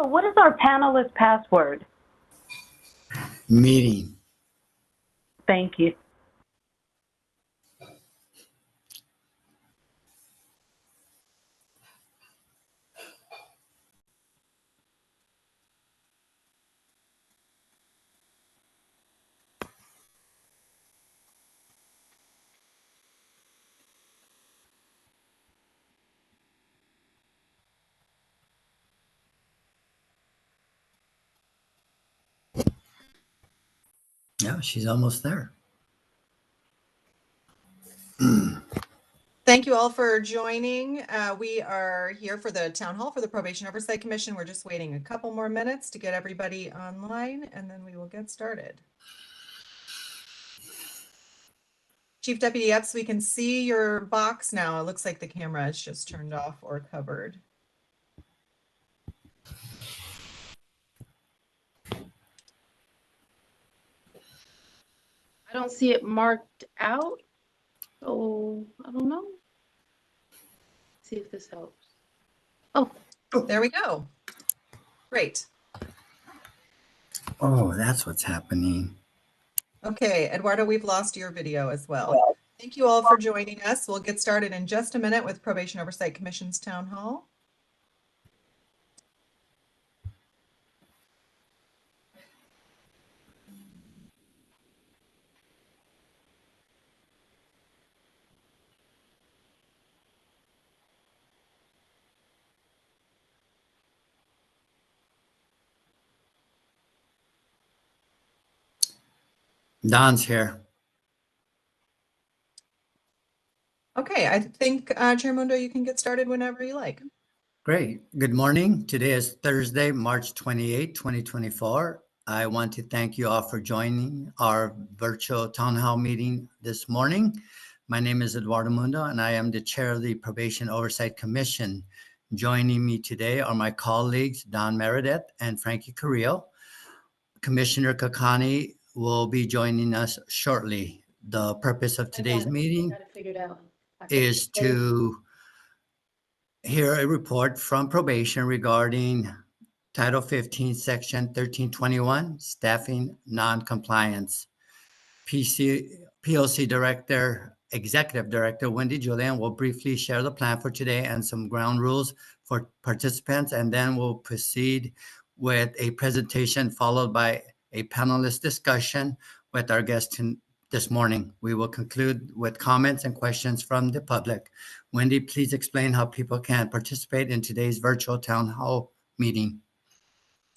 Hello, what is our panelist password? Meeting. Thank you. Yeah, she's almost there. Thank you all for joining. We are here for the town hall for the Probation Oversight Commission. We're just waiting a couple more minutes to get everybody online, and then we will get started. Chief Deputy Epps, we can see your box now. It looks like the camera is just turned off or covered. I don't see it marked out, so I don't know. See if this helps. Oh, There we go. Great. Oh, that's what's happening. Okay, Eduardo, we've lost your video as well. Thank you all for joining us. We'll get started in just a minute with Probation Oversight Commission's Town Hall. Don's here. Okay, I think Chair Mundo, you can get started whenever you like. Great. Good morning. Today is Thursday, March 28, 2024. I want to thank you all for joining our virtual town hall meeting this morning. My name is Eduardo Mundo, and I am the chair of the Probation Oversight Commission. Joining me today are my colleagues, Don Meredith and Frankie Carrillo. Commissioner Kakani will be joining us shortly. The purpose of today's meeting is to hear a report from probation regarding Title 15, Section 1321, Staffing Non-Compliance. POC Director, Executive Director Wendy Julian will briefly share the plan for today and some ground rules for participants, and then we'll proceed with a presentation followed by a panelist discussion with our guest this morning. We will conclude with comments and questions from the public. Wendy, please explain how people can participate in today's virtual town hall meeting.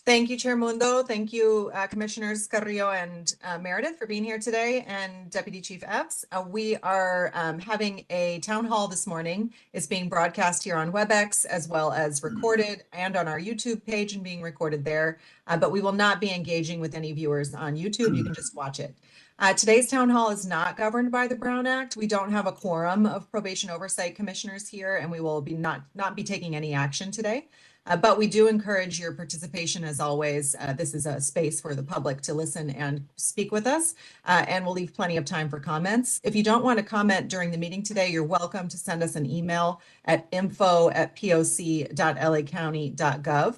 Thank you, Chair Mundo. Thank you, Commissioners Carrillo and Meredith for being here today, and Deputy Chief Epps. We are having a town hall this morning. It's being broadcast here on WebEx as well as recorded and on our YouTube page and being recorded there. But we will not be engaging with any viewers on YouTube. You can just watch it. Today's town hall is not governed by the Brown Act. We don't have a quorum of probation oversight commissioners here, and we will be not be taking any action today. But we do encourage your participation as always. This is a space for the public to listen and speak with us, and we'll leave plenty of time for comments. If you don't want to comment during the meeting today, you're welcome to send us an email at info@poc.lacounty.gov.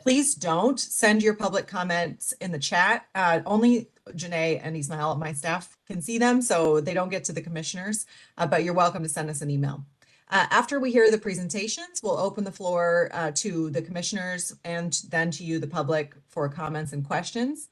Please don't send your public comments in the chat. Only Janae and Ismael, my staff, can see them, so they don't get to the commissioners, but you're welcome to send us an email. After we hear the presentations, we'll open the floor to the commissioners and then to you, the public, for comments and questions.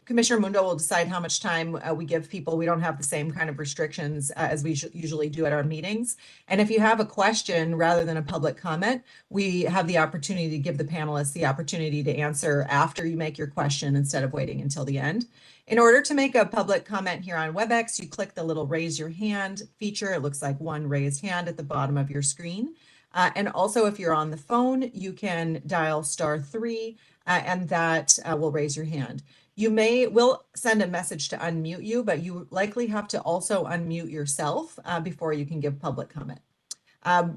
Commissioner Mundo will decide how much time we give people. We don't have the same kind of restrictions as we usually do at our meetings. And if you have a question rather than a public comment, we have the opportunity to give the panelists the opportunity to answer after you make your question instead of waiting until the end. In order to make a public comment here on WebEx, you click the little raise your hand feature. It looks like one raised hand at the bottom of your screen. And also, if you're on the phone, you can dial *3 and that will raise your hand. We'll send a message to unmute you, but you likely have to also unmute yourself before you can give public comment.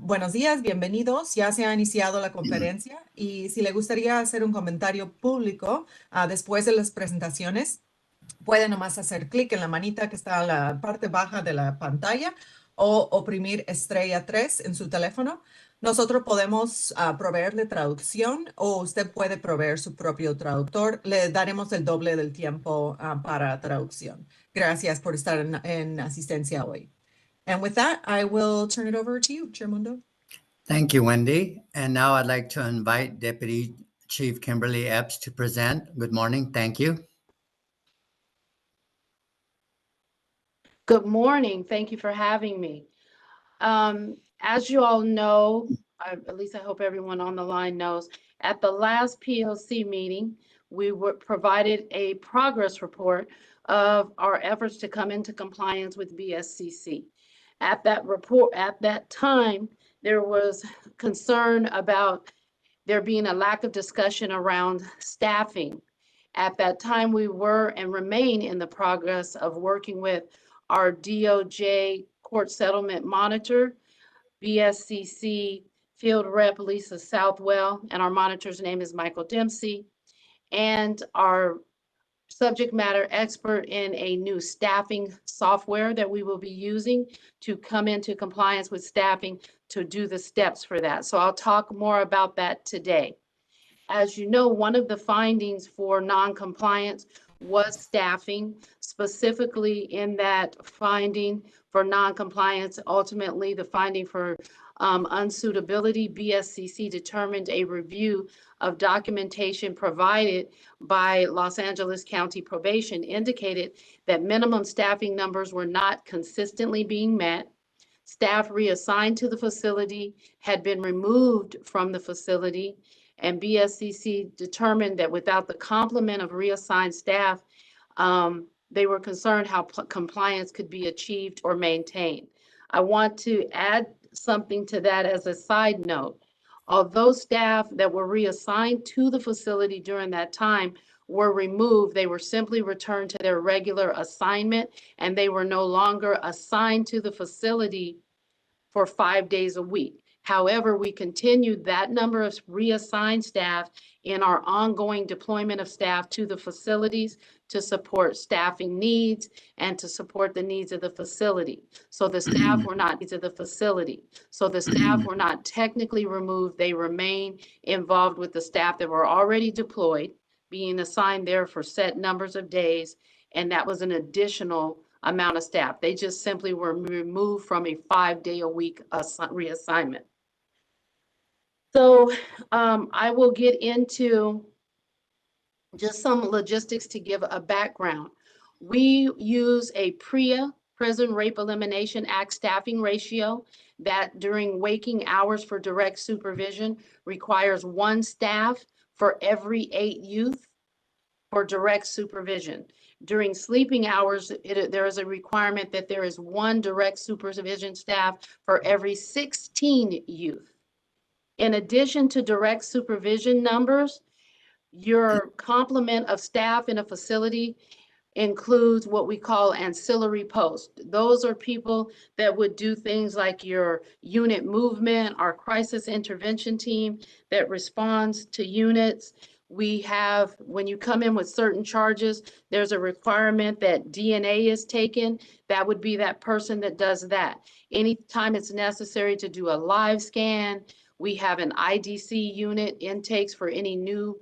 Buenos días, bienvenidos. Ya se ha iniciado la conferencia y si le gustaría hacer un comentario público después de las presentaciones, puede nomás hacer clic en la manita que está en la parte baja de la pantalla o oprimir *3 en su teléfono. Nosotros podemos proveerle traducción o usted puede proveer su propio traductor. Le daremos el doble del tiempo para traducción. Gracias por estar en asistencia hoy. And with that, I will turn it over to you, Chair Mundo. Thank you, Wendy. And now I'd like to invite Deputy Chief Kimberly Epps to present. Good morning. Thank you. Good morning. Thank you for having me. As you all know, at least I hope everyone on the line knows, at the last PLC meeting, we were provided a progress report of our efforts to come into compliance with BSCC. At that report, at that time, there was concern about there being a lack of discussion around staffing. At that time, we were and remain in the progress of working with our DOJ court settlement monitor, BSCC field rep Lisa Southwell, and our monitor's name is Michael Dempsey, and our subject matter expert in a new staffing software that we will be using to come into compliance with staffing to do the steps for that. So I'll talk more about that today. As you know, one of the findings for non-compliance was staffing, specifically in that finding for non-compliance. Ultimately, the finding for unsuitability, BSCC determined a review of documentation provided by Los Angeles County Probation indicated that minimum staffing numbers were not consistently being met. Staff reassigned to the facility had been removed from the facility, and BSCC determined that without the complement of reassigned staff, they were concerned how compliance could be achieved or maintained. I want to add something to that as a side note. Although staff that were reassigned to the facility during that time were removed, they were simply returned to their regular assignment, and they were no longer assigned to the facility for 5 days a week. However, we continued that number of reassigned staff in our ongoing deployment of staff to the facilities to support staffing needs and to support the needs of the facility. So the staff were not needs of the facility. So the staff were not technically removed. They remain involved with the staff that were already deployed, being assigned there for set numbers of days. And that was an additional amount of staff. They just simply were removed from a 5-day-a-week reassignment. So I will get into just some logistics to give a background. We use a PREA, Prison Rape Elimination Act staffing ratio that during waking hours for direct supervision requires 1 staff for every 8 youth for direct supervision. During sleeping hours, there is a requirement that there is 1 direct supervision staff for every 16 youth. In addition to direct supervision numbers, your complement of staff in a facility includes what we call ancillary posts. Those are people that would do things like your unit movement, our crisis intervention team that responds to units. We have, when you come in with certain charges, there's a requirement that DNA is taken. That would be that person that does that. Anytime it's necessary to do a live scan, we have an IDC unit intakes for any new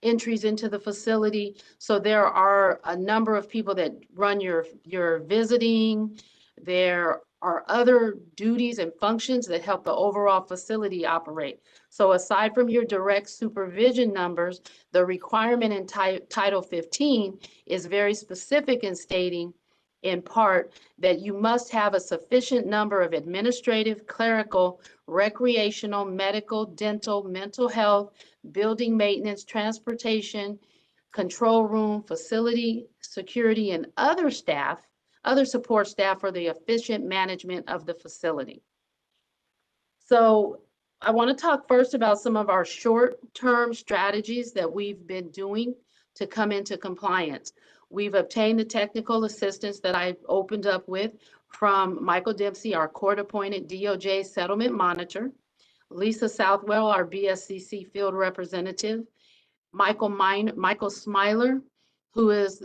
entries into the facility. So there are a number of people that run your visiting. There are other duties and functions that help the overall facility operate. So aside from your direct supervision numbers, the requirement in Title 15 is very specific in stating in part that you must have a sufficient number of administrative, clerical, recreational, medical, dental, mental health, building maintenance, transportation, control room, facility, security, and other staff, other support staff for the efficient management of the facility. So I want to talk first about some of our short-term strategies that we've been doing to come into compliance. We've obtained the technical assistance that I opened up with from Michael Dempsey, our court-appointed DOJ settlement monitor, Lisa Southwell, our BSCC field representative, Michael Smiler, who is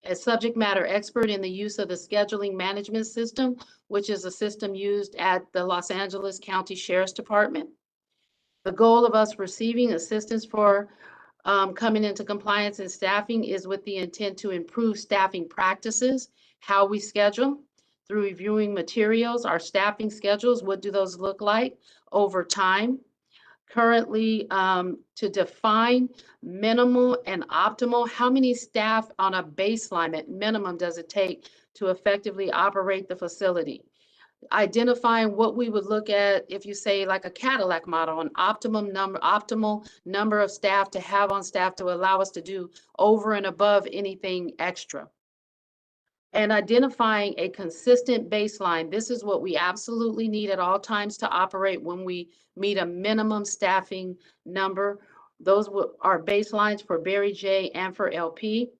a subject matter expert in the use of the scheduling management system, which is a system used at the Los Angeles County Sheriff's Department. The goal of us receiving assistance for coming into compliance and staffing is with the intent to improve staffing practices, how we schedule, through reviewing materials, our staffing schedules, what do those look like over time? Currently, to define minimal and optimal, how many staff on a baseline at minimum does it take to effectively operate the facility? Identifying what we would look at if you say like a Cadillac model, an optimal number of staff to have on staff to allow us to do over and above anything extra. And identifying a consistent baseline. This is what we absolutely need at all times to operate when we meet a minimum staffing number. Those are baselines for Barry J and for LP.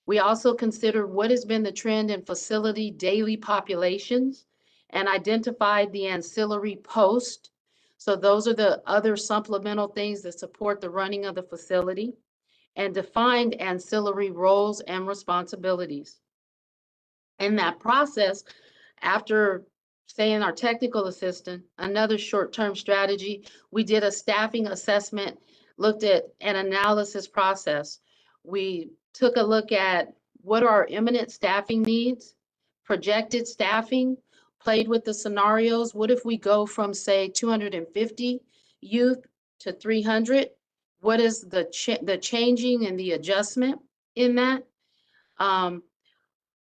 We also considered what has been the trend in facility daily populations and identified the ancillary post. So those are the other supplemental things that support the running of the facility, and defined ancillary roles and responsibilities. In that process, after saying our technical assistant, another short-term strategy, we did a staffing assessment, looked at an analysis process. We took a look at what are our imminent staffing needs, projected staffing, played with the scenarios. What if we go from, say, 250 youth to 300? What is the changing and the adjustment in that?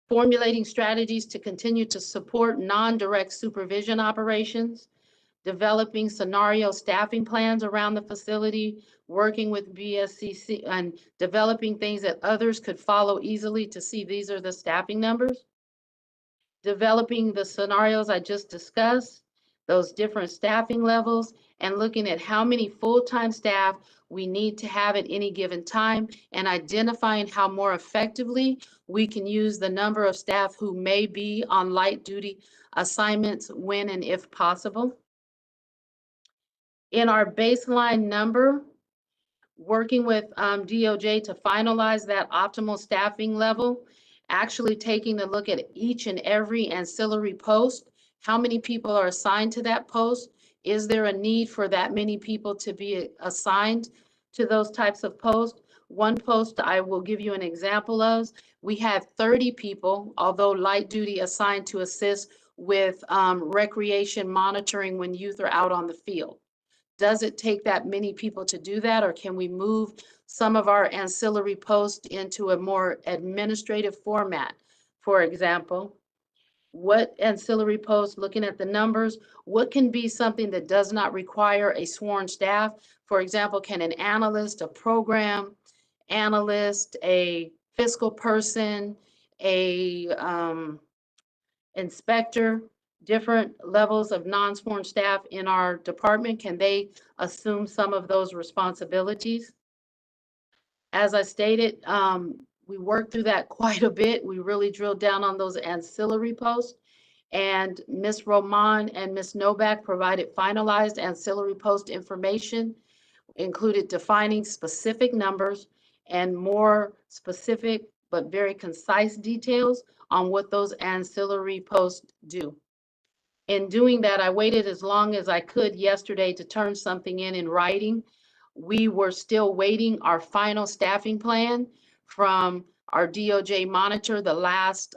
Formulating strategies to continue to support non-direct supervision operations, developing scenario staffing plans around the facility, working with BSCC, and developing things that others could follow easily to see these are the staffing numbers. Developing the scenarios I just discussed, those different staffing levels, and looking at how many full-time staff we need to have at any given time, and identifying how more effectively we can use the number of staff who may be on light duty assignments when and if possible. In our baseline number, working with DOJ to finalize that optimal staffing level, actually taking a look at each and every ancillary post. How many people are assigned to that post? Is there a need for that many people to be assigned to those types of posts? One post I will give you an example of, we had 30 people, although light duty, assigned to assist with recreation monitoring when youth are out on the field. Does it take that many people to do that, or can we move some of our ancillary posts into a more administrative format? For example, what ancillary posts, looking at the numbers, what can be something that does not require a sworn staff? For example, can an analyst, a program analyst, a fiscal person, a inspector, different levels of non-sworn staff in our department, can they assume some of those responsibilities? As I stated, we worked through that quite a bit. We really drilled down on those ancillary posts, and Ms. Roman and Ms. Novak provided finalized ancillary post information, included defining specific numbers and more specific but very concise details on what those ancillary posts do. In doing that, I waited as long as I could yesterday to turn something in writing. We were still waiting our final staffing plan from our DOJ monitor. The last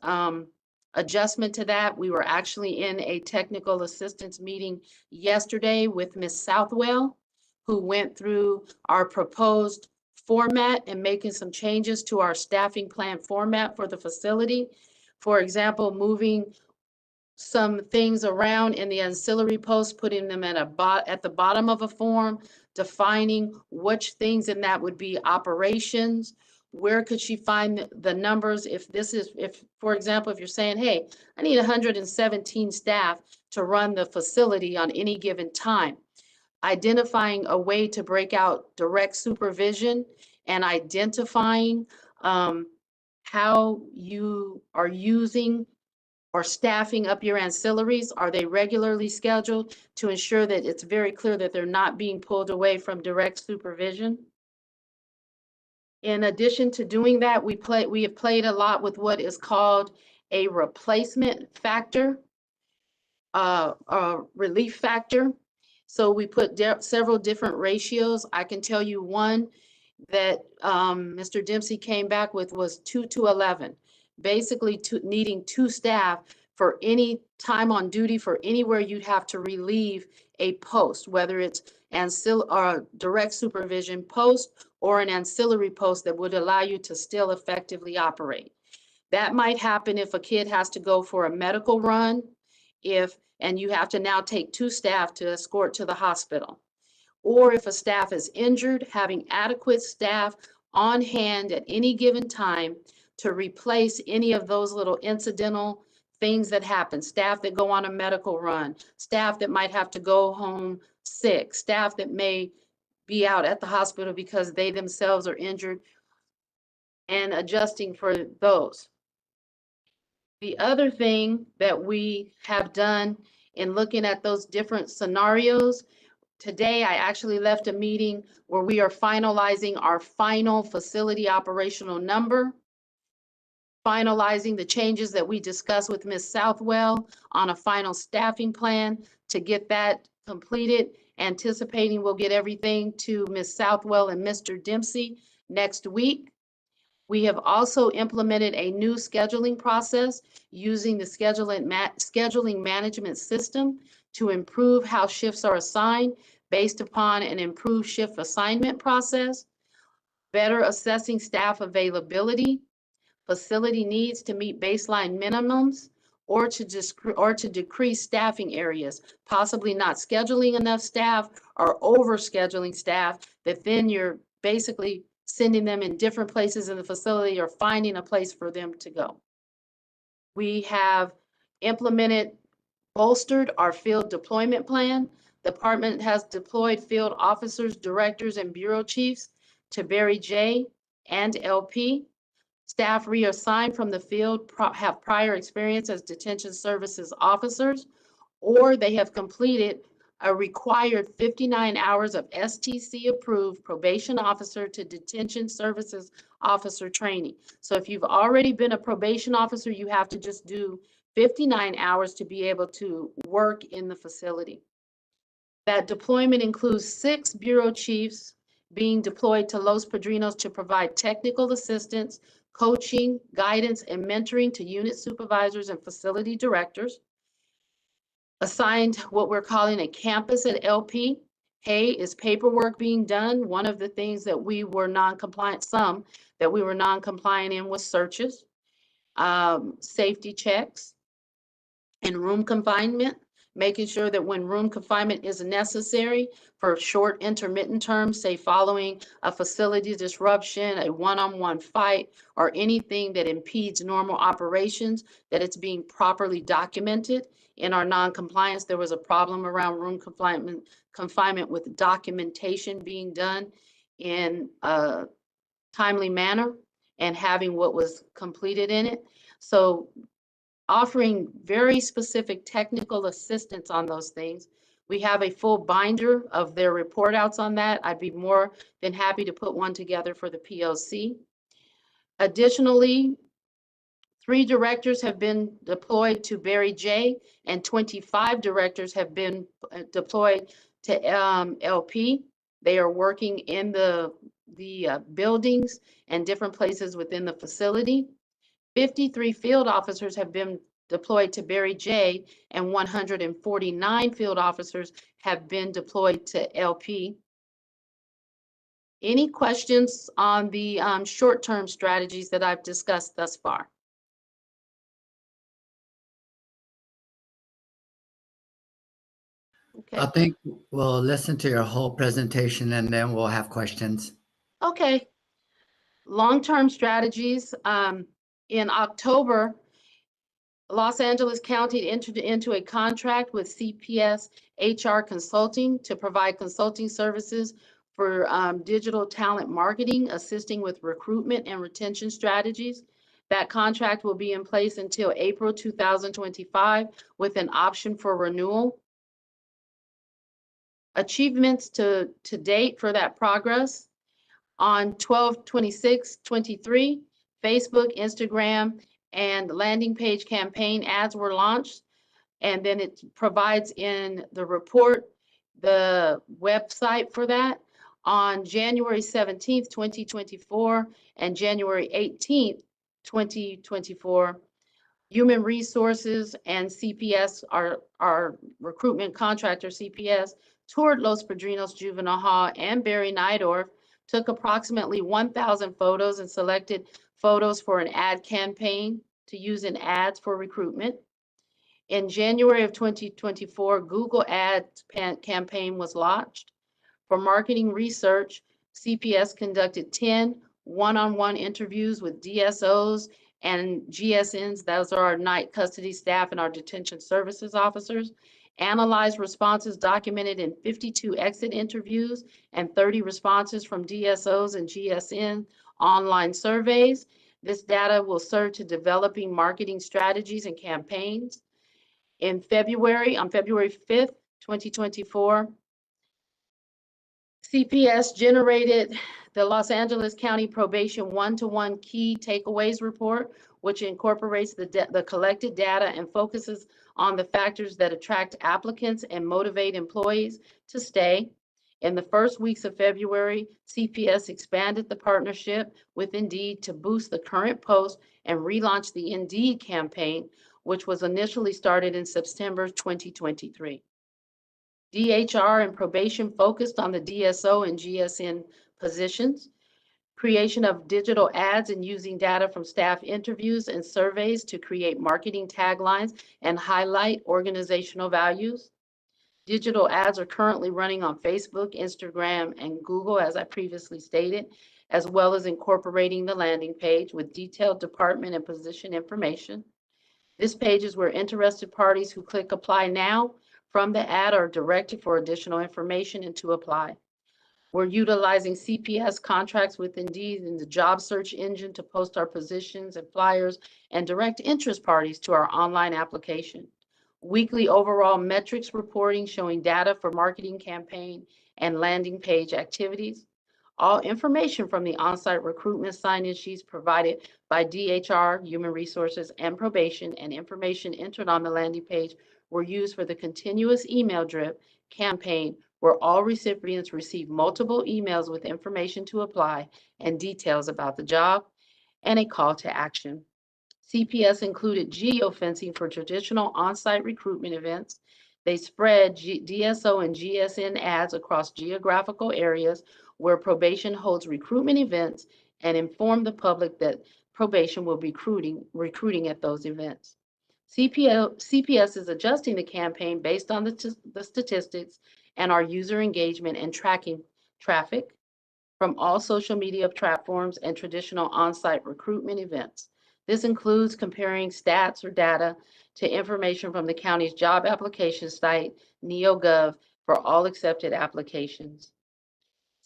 adjustment to that, we were actually in a technical assistance meeting yesterday with Ms. Southwell, who went through our proposed format and making some changes to our staffing plan format for the facility. For example, moving some things around in the ancillary posts, putting them at the bottom of a form, defining which things in that would be operations. Where could she find the numbers? If, for example, if you're saying, hey, I need 117 staff to run the facility on any given time, identifying a way to break out direct supervision and identifying how you are using or staffing up your ancillaries. Are they regularly scheduled to ensure that it's very clear that they're not being pulled away from direct supervision? In addition to doing that, we have played a lot with what is called a replacement factor, relief factor. So we put several different ratios. I can tell you one that Mr. Dempsey came back with was 2 to 11, basically needing 2 staff for any time on duty for anywhere you'd have to relieve a post, whether it's direct supervision post or an ancillary post that would allow you to still effectively operate. That might happen if a kid has to go for a medical run, and you have to now take 2 staff to escort to the hospital. Or if a staff is injured, having adequate staff on hand at any given time to replace any of those little incidental things that happen. Staff that go on a medical run, staff that might have to go home sick, staff that may be out at the hospital because they themselves are injured, and adjusting for those. The other thing that we have done in looking at those different scenarios, today I actually left a meeting where we are finalizing our final facility operational number, finalizing the changes that we discussed with Ms. Southwell on a final staffing plan to get that completed, anticipating we'll get everything to Ms. Southwell and Mr. Dempsey next week. We have also implemented a new scheduling process using the scheduling management system to improve how shifts are assigned based upon an improved shift assignment process, better assessing staff availability, facility needs to meet baseline minimums, or to decrease staffing areas, possibly not scheduling enough staff or over-scheduling staff that then you're basically sending them in different places in the facility or finding a place for them to go. We have bolstered our field deployment plan. The department has deployed field officers, directors, and bureau chiefs to Barry J and LP. Staff reassigned from the field have prior experience as detention services officers, or they have completed a required 59 hours of STC-approved probation officer to detention services officer training. So if you've already been a probation officer, you have to just do 59 hours to be able to work in the facility. That deployment includes 6 bureau chiefs being deployed to Los Padrinos to provide technical assistance, coaching, guidance, and mentoring to unit supervisors and facility directors. Assigned what we're calling a campus at LP. Hey, is paperwork being done? One of the things that we were non-compliant, in was searches, safety checks, and room confinement, making sure that when room confinement is necessary for short intermittent terms, say following a facility disruption, a one-on-one fight, or anything that impedes normal operations, that it's being properly documented. In our non-compliance, there was a problem around room confinement with documentation being done in a timely manner and having what was completed in it. So offering very specific technical assistance on those things. We have a full binder of their report outs on that. I'd be more than happy to put one together for the POC. Additionally, 3 directors have been deployed to Barry J, and 25 directors have been deployed to LP. They are working in the buildings and different places within the facility. 53 field officers have been deployed to Barry J, and 149 field officers have been deployed to LP. Any questions on the short-term strategies that I've discussed thus far? Okay. I think we'll listen to your whole presentation and then we'll have questions. Okay. Long-term strategies. In October, Los Angeles County entered into a contract with CPS HR Consulting to provide consulting services for digital talent marketing, assisting with recruitment and retention strategies. That contract will be in place until April 2025 with an option for renewal. Achievements to date for that progress. On 12/26/23, Facebook, Instagram, and landing page campaign ads were launched. And then it provides in the report the website for that. On January 17th, 2024, and January 18th, 2024, Human Resources and CPS, our recruitment contractor, CPS, toured Los Padrinos Juvenile Hall and Barry Nydorf, took approximately 1,000 photos and selected photos for an ad campaign to use in ads for recruitment. In January of 2024, Google Ads campaign was launched. For marketing research, CPS conducted 10 one-on-one interviews with DSOs and GSNs, those are our night custody staff and our detention services officers, analyzed responses documented in 52 exit interviews and 30 responses from DSOs and GSN online surveys. This data will serve to developing marketing strategies and campaigns. On February 5th, 2024, CPS generated the Los Angeles County Probation One-to-One Key Takeaways Report, which incorporates the collected data and focuses on the factors that attract applicants and motivate employees to stay. In the first weeks of February, CPS expanded the partnership with Indeed to boost the current post and relaunch the Indeed campaign, which was initially started in September 2023. DHR and probation focused on the DSO and GSN positions, creation of digital ads and using data from staff interviews and surveys to create marketing taglines and highlight organizational values. Digital ads are currently running on Facebook, Instagram, and Google, as I previously stated, as well as incorporating the landing page with detailed department and position information. This page is where interested parties who click apply now from the ad are directed for additional information and to apply. We're utilizing CPS contracts with Indeed in the job search engine to post our positions and flyers and direct interest parties to our online application. Weekly overall metrics reporting showing data for marketing campaign and landing page activities. All information from the on-site recruitment sign-in sheets provided by DHR, Human Resources, and Probation, and information entered on the landing page were used for the continuous email drip campaign, where all recipients receive multiple emails with information to apply and details about the job and a call to action. CPS included geofencing for traditional on-site recruitment events. They spread DSO and GSN ads across geographical areas where probation holds recruitment events and inform the public that probation will be recruiting at those events. CPS is adjusting the campaign based on the statistics and our user engagement and tracking traffic from all social media platforms and traditional on-site recruitment events. This includes comparing stats or data to information from the county's job application site, NeoGov, for all accepted applications.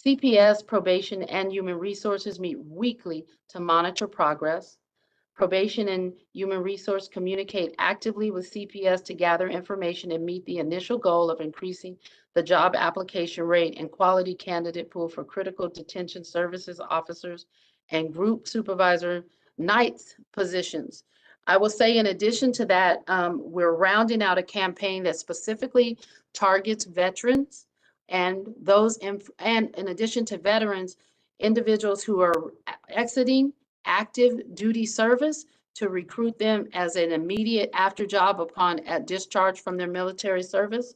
CPS, Probation, and Human Resources meet weekly to monitor progress. Probation and Human Resource communicate actively with CPS to gather information and meet the initial goal of increasing the job application rate and quality candidate pool for critical detention services officers and group supervisor nights positions. I will say in addition to that, we're rounding out a campaign that specifically targets veterans and those, and in addition to veterans, individuals who are exiting active duty service to recruit them as an immediate after job upon discharge from their military service.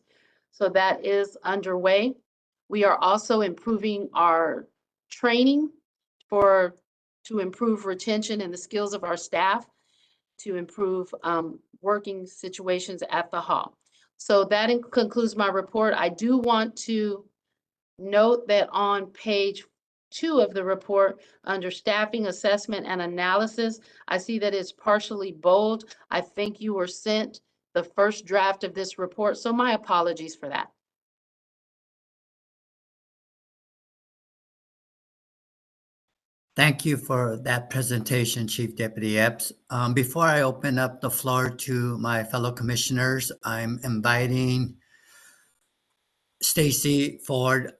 So that is underway. We are also improving our training to improve retention and the skills of our staff to improve working situations at the hall. So that concludes my report. I do want to note that on page 2 of the report, under staffing assessment and analysis, I see that it's partially bold. I think you were sent the first draft of this report, so my apologies for that. Thank you for that presentation, Chief Deputy Epps. Before I open up the floor to my fellow commissioners, I'm inviting Stacy Ford,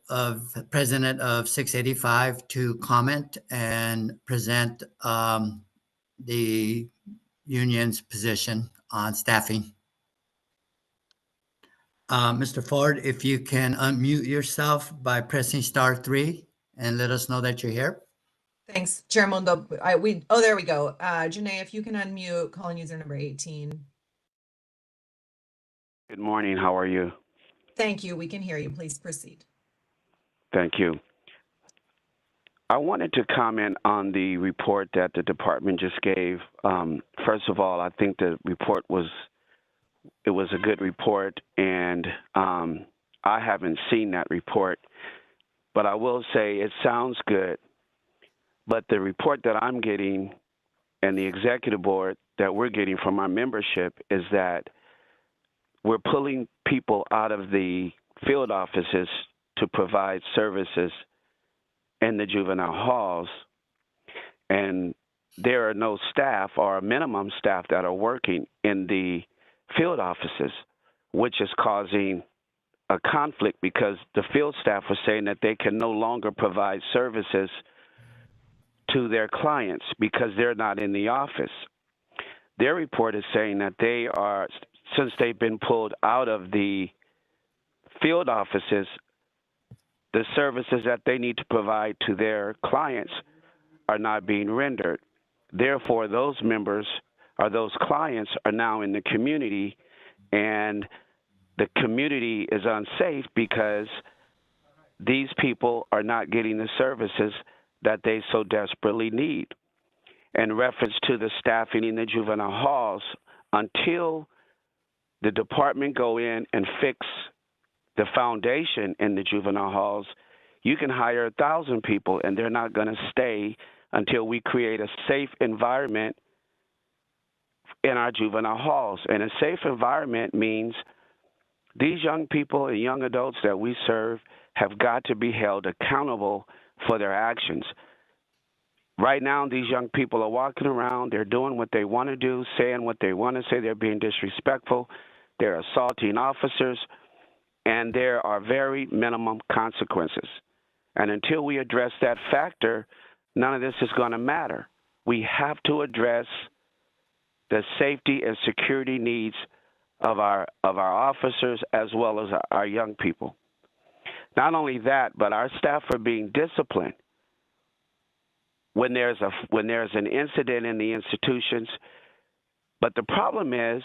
President of 685, to comment and present the union's position on staffing. Mr. Ford, if you can unmute yourself by pressing *3 and let us know that you're here. Thanks, Chair Mundo. There we go. Janae, if you can unmute calling user number 18. Good morning. How are you? Thank you. We can hear you. Please proceed. Thank you. I wanted to comment on the report that the department just gave. First of all, I think the report was a good report, and I haven't seen that report, but I will say it sounds good. But the report that I'm getting and the executive board that we're getting from our membership is that we're pulling people out of the field offices to provide services in the juvenile halls, and there are no staff or minimum staff that are working in the field offices, which is causing a conflict because the field staff are saying that they can no longer provide services to their clients because they're not in the office. Their report is saying that they are, since they've been pulled out of the field offices, the services that they need to provide to their clients are not being rendered. Therefore, those members or those clients are now in the community, and the community is unsafe because these people are not getting the services that they so desperately need. In reference to the staffing in the juvenile halls, until the department go in and fix the foundation in the juvenile halls, you can hire 1,000 people and they're not going to stay until we create a safe environment in our juvenile halls. And a safe environment means these young people and young adults that we serve have got to be held accountable for their actions. Right now, these young people are walking around, they're doing what they want to do, saying what they want to say, they're being disrespectful, they're assaulting officers, and there are very minimum consequences. And until we address that factor, none of this is going to matter. We have to address the safety and security needs of our officers as well as our young people. Not only that, but our staff are being disciplined. When there's an incident in the institutions, but the problem is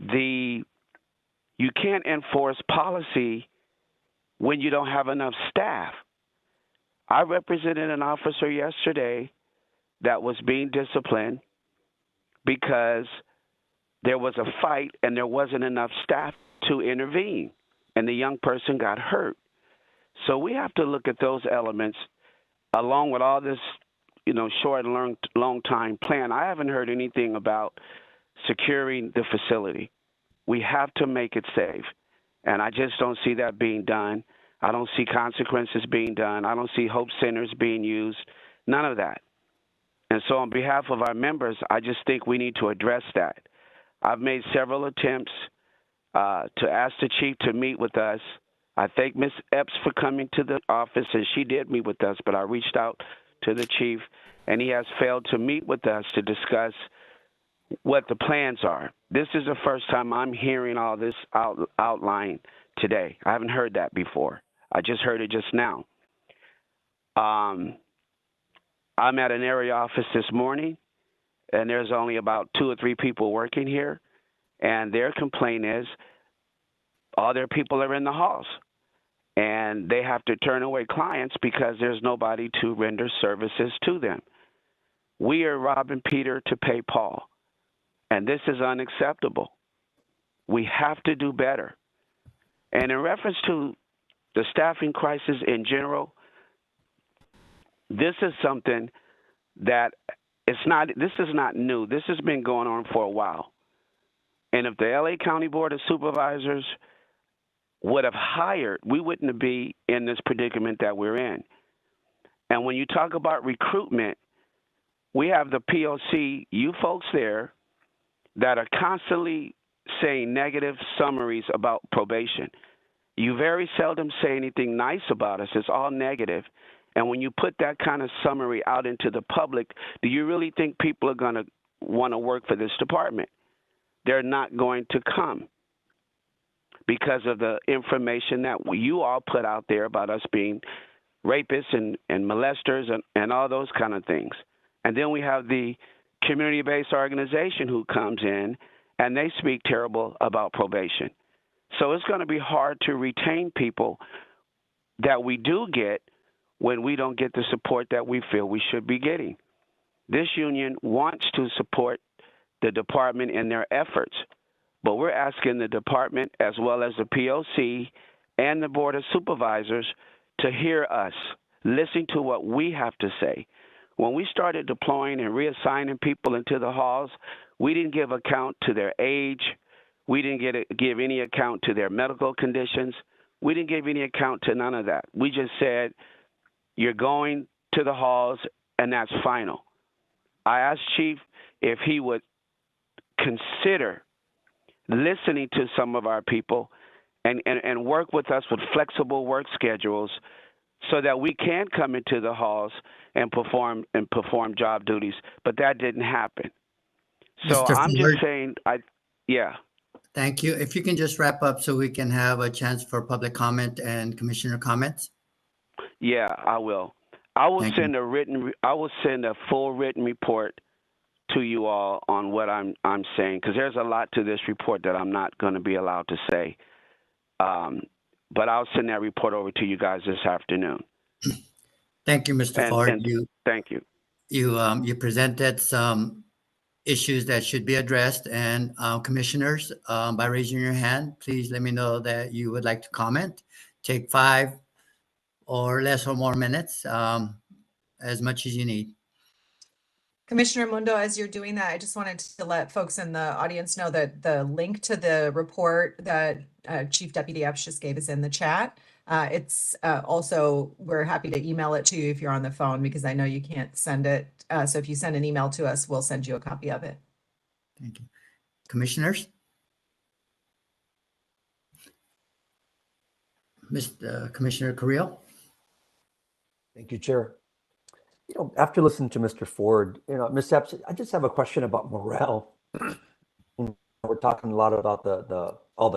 you can't enforce policy when you don't have enough staff. I represented an officer yesterday that was being disciplined because there was a fight and there wasn't enough staff to intervene, and the young person got hurt. So we have to look at those elements along with all this, short and long time plan. I haven't heard anything about securing the facility. We have to make it safe, and I just don't see that being done. I don't see consequences being done. I don't see hope centers being used, none of that. And so on behalf of our members, I just think we need to address that. I've made several attempts to ask the chief to meet with us. I thank Ms. Epps for coming to the office, and she did meet with us, but I reached out to the chief, and he has failed to meet with us to discuss what the plans are. This is the first time I'm hearing all this outlined today. I haven't heard that before. I just heard it just now. I'm at an area office this morning, and there's only about 2 or 3 people working here, and their complaint is all their people are in the halls, and they have to turn away clients because there's nobody to render services to them. We are robbing Peter to pay Paul, and this is unacceptable. We have to do better. And in reference to the staffing crisis in general, this is something that this is not new. This has been going on for a while. And if the LA County Board of Supervisors would have hired, we wouldn't be in this predicament that we're in. And when you talk about recruitment, we have the POC, you folks there, that are constantly saying negative summaries about probation. You very seldom say anything nice about us. It's all negative. And when you put that kind of summary out into the public, do you really think people are going to want to work for this department? They're not going to come because of the information that you all put out there about us being rapists and molesters and all those kind of things. And then we have the community-based organization who comes in and they speak terrible about probation. So it's going to be hard to retain people that we do get when we don't get the support that we feel we should be getting. This union wants to support the department in their efforts, but we're asking the department as well as the POC and the Board of Supervisors to hear us, listen to what we have to say. When we started deploying and reassigning people into the halls, we didn't give account to their age. We didn't give any account to their medical conditions. We didn't give any account to none of that. We just said, you're going to the halls, and that's final. I asked Chief if he would consider listening to some of our people and work with us with flexible work schedules so that we can come into the halls and perform job duties. But that didn't happen. So Mr. I'm Ford, just saying, yeah. thank you. If you can just wrap up so we can have a chance for public comment and commissioner comments. Yeah, I will. I will Thank send a full written report to you all on what I'm saying, because there's a lot to this report that I'm not going to be allowed to say. But I'll send that report over to you guys this afternoon. Thank you, Mr. Ford. Thank you. You presented some issues that should be addressed, and commissioners, by raising your hand, please let me know that you would like to comment. Take 5 or less or more minutes, as much as you need. Commissioner Mundo, as you're doing that, I just wanted to let folks in the audience know that the link to the report that Chief Deputy Epps just gave is in the chat. It's also, we're happy to email it to you if you're on the phone, because I know you can't send it. So if you send an email to us, we'll send you a copy of it. Thank you. Commissioners? Commissioner Carrillo? Thank you, Chair. After listening to Mr. Ford, Ms. Epps, I just have a question about morale. We're talking a lot about all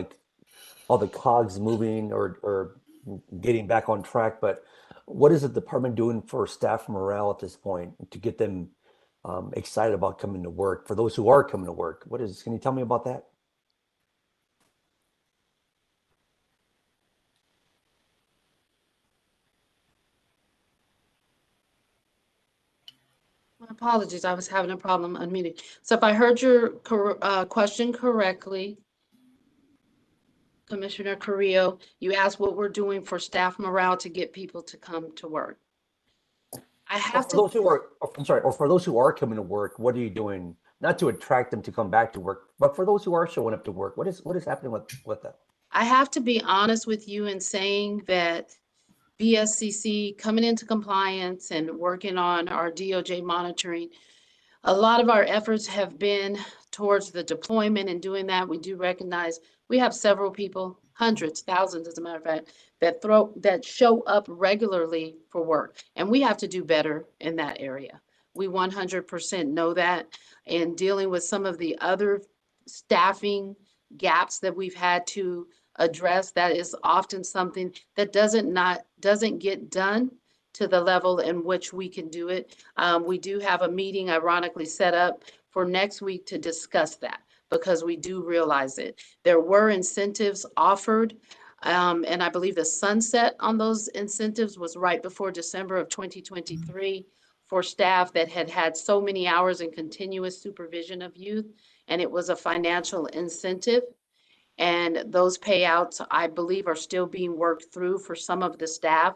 the cogs moving or getting back on track, but what is the department doing for staff morale at this point to get them excited about coming to work? For those who are coming to work, can you tell me about that? My apologies, I was having a problem unmuting. So if I heard your question correctly, Commissioner Carrillo, you asked what we're doing for staff morale to get people to come to work. For those who are coming to work, what are you doing? Not to attract them to come back to work, but for those who are showing up to work, what is happening with that? I have to be honest with you in saying that BSCC coming into compliance and working on our DOJ monitoring, a lot of our efforts have been towards the deployment and doing that. We do recognize we have several people, hundreds, thousands, as a matter of fact, that show up regularly for work. And we have to do better in that area. We 100% know that. And dealing with some of the other staffing gaps that we've had to address, that is often something that doesn't get done to the level in which we can do it. We do have a meeting ironically set up for next week to discuss that, because we do realize it. There were incentives offered, and I believe the sunset on those incentives was right before December of 2023 for staff that had so many hours in continuous supervision of youth, and it was a financial incentive. And those payouts, I believe, are still being worked through for some of the staff.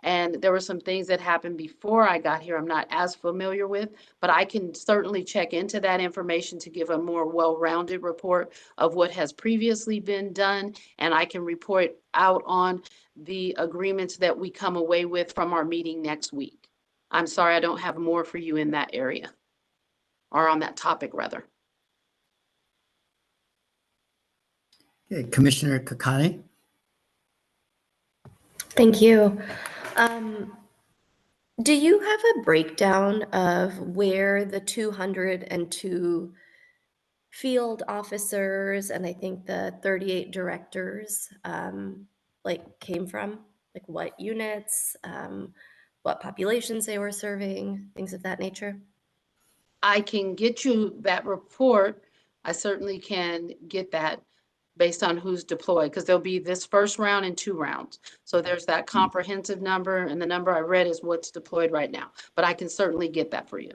And there were some things that happened before I got here I'm not as familiar with, but I can certainly check into that information to give a more well-rounded report of what has previously been done. And I can report out on the agreements that we come away with from our meeting next week. I'm sorry, I don't have more for you in that area, or on that topic rather. Okay, Commissioner Kakani? Thank you. Do you have a breakdown of where the 202 field officers and I think the 38 directors like came from? Like what units, what populations they were serving, things of that nature? I can get you that report. I certainly can get that based on who's deployed, because there'll be this first round and 2 rounds. So there's that comprehensive number, and the number I read is what's deployed right now. But I can certainly get that for you.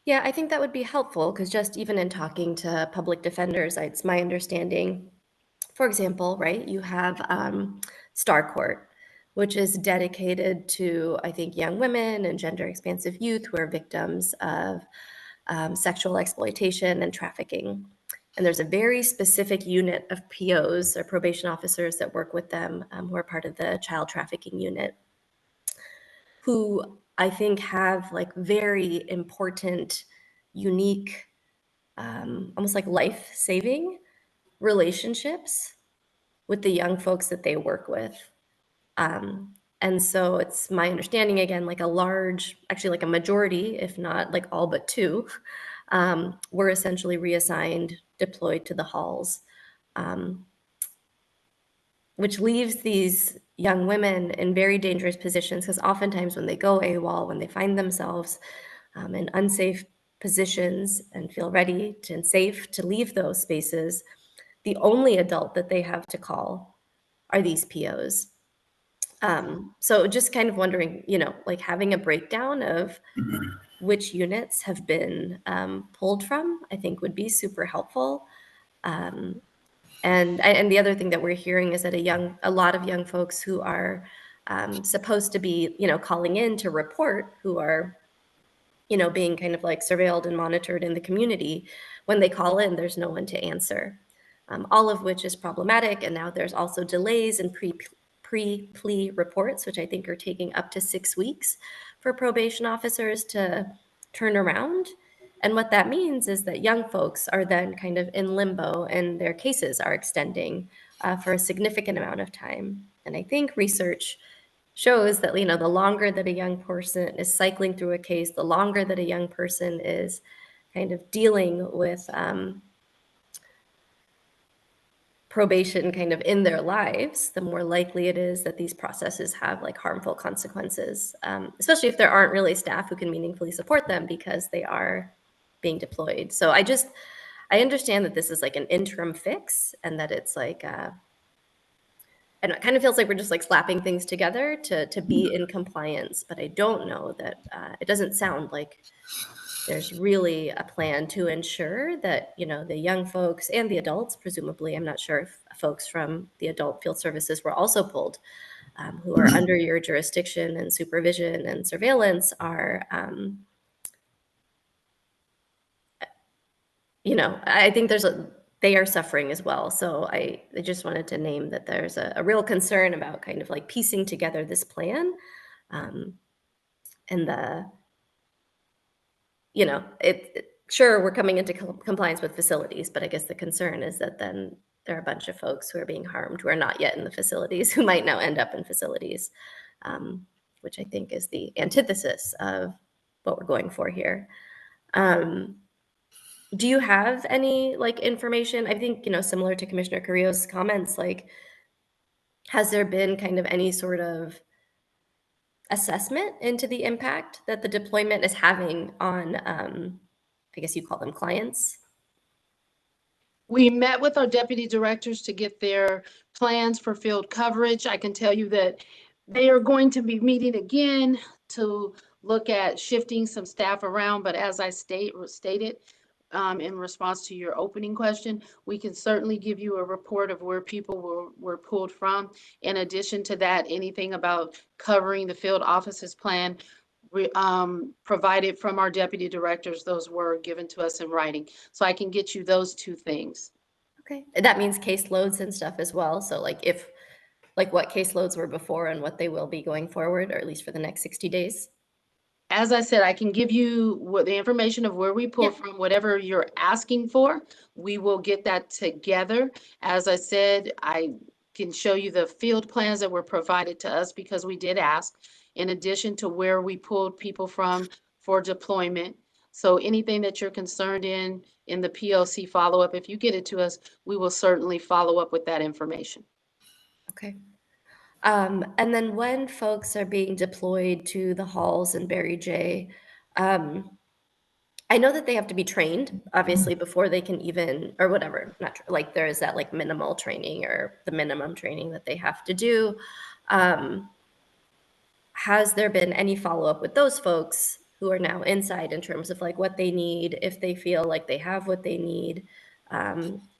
Yeah, I think that would be helpful because just even in talking to public defenders, it's my understanding, for example, right, you have Star Court, which is dedicated to, I think, young women and gender expansive youth who are victims of sexual exploitation and trafficking. And there's a very specific unit of POs or probation officers that work with them who are part of the child trafficking unit, who I think have like very important, unique, almost like life-saving relationships with the young folks that they work with. And so it's my understanding, again, like a large, actually like a majority, if not like all but 2, were essentially reassigned, deployed to the halls, which leaves these young women in very dangerous positions because oftentimes when they go AWOL, when they find themselves in unsafe positions and feel ready and safe to leave those spaces, the only adult that they have to call are these POs. So just kind of wondering, like having a breakdown of which units have been pulled from, I think would be super helpful. And the other thing that we're hearing is that a lot of young folks who are supposed to be, calling in to report, who are, being kind of like surveilled and monitored in the community, when they call in, there's no one to answer, all of which is problematic. And now there's also delays in pre-plea reports, which I think are taking up to 6 weeks for probation officers to turn around. And what that means is that young folks are then kind of in limbo and their cases are extending for a significant amount of time. And I think research shows that, the longer that a young person is cycling through a case, the longer that a young person is kind of dealing with probation kind of in their lives, the more likely it is that these processes have like harmful consequences, especially if there aren't really staff who can meaningfully support them because they are being deployed. So I understand that this is like an interim fix and that it's like, and it kind of feels like we're just like slapping things together to be in compliance, but I don't know that, it doesn't sound like there's really a plan to ensure that, the young folks and the adults, presumably, I'm not sure if folks from the adult field services were also pulled, who are under your jurisdiction and supervision and surveillance are, I think they are suffering as well. So I just wanted to name that there's a real concern about kind of like piecing together this plan, and sure, we're coming into compliance with facilities, but I guess the concern is that then there are a bunch of folks who are being harmed who are not yet in the facilities, who might now end up in facilities, which I think is the antithesis of what we're going for here. Do you have any like information? I think, similar to Commissioner Carrillo's comments, like, has there been kind of any sort of assessment into the impact that the deployment is having on, I guess you call them clients? We met with our deputy directors to get their plans for field coverage. I can tell you that they are going to be meeting again to look at shifting some staff around, but as I stated, in response to your opening question, we can certainly give you a report of where people were pulled from. In addition to that, anything about covering the field offices plan provided from our deputy directors, those were given to us in writing. So I can get you those 2 things. Okay, that means caseloads and stuff as well. So like what caseloads were before and what they will be going forward, or at least for the next 60 days? As I said, I can give you the information of where we pull from, whatever you're asking for. We will get that together. As I said, I can show you the field plans that were provided to us because we did ask, in addition to where we pulled people from for deployment. So anything that you're concerned in the POC follow-up, if you get it to us, we will certainly follow up with that information. Okay. And then when folks are being deployed to the halls in Barry J, I know that they have to be trained, obviously, before they can even, or whatever, like there is that like minimal training or the minimum training that they have to do. Has there been any follow-up with those folks who are now inside in terms of like what they need, if they feel like they have what they need,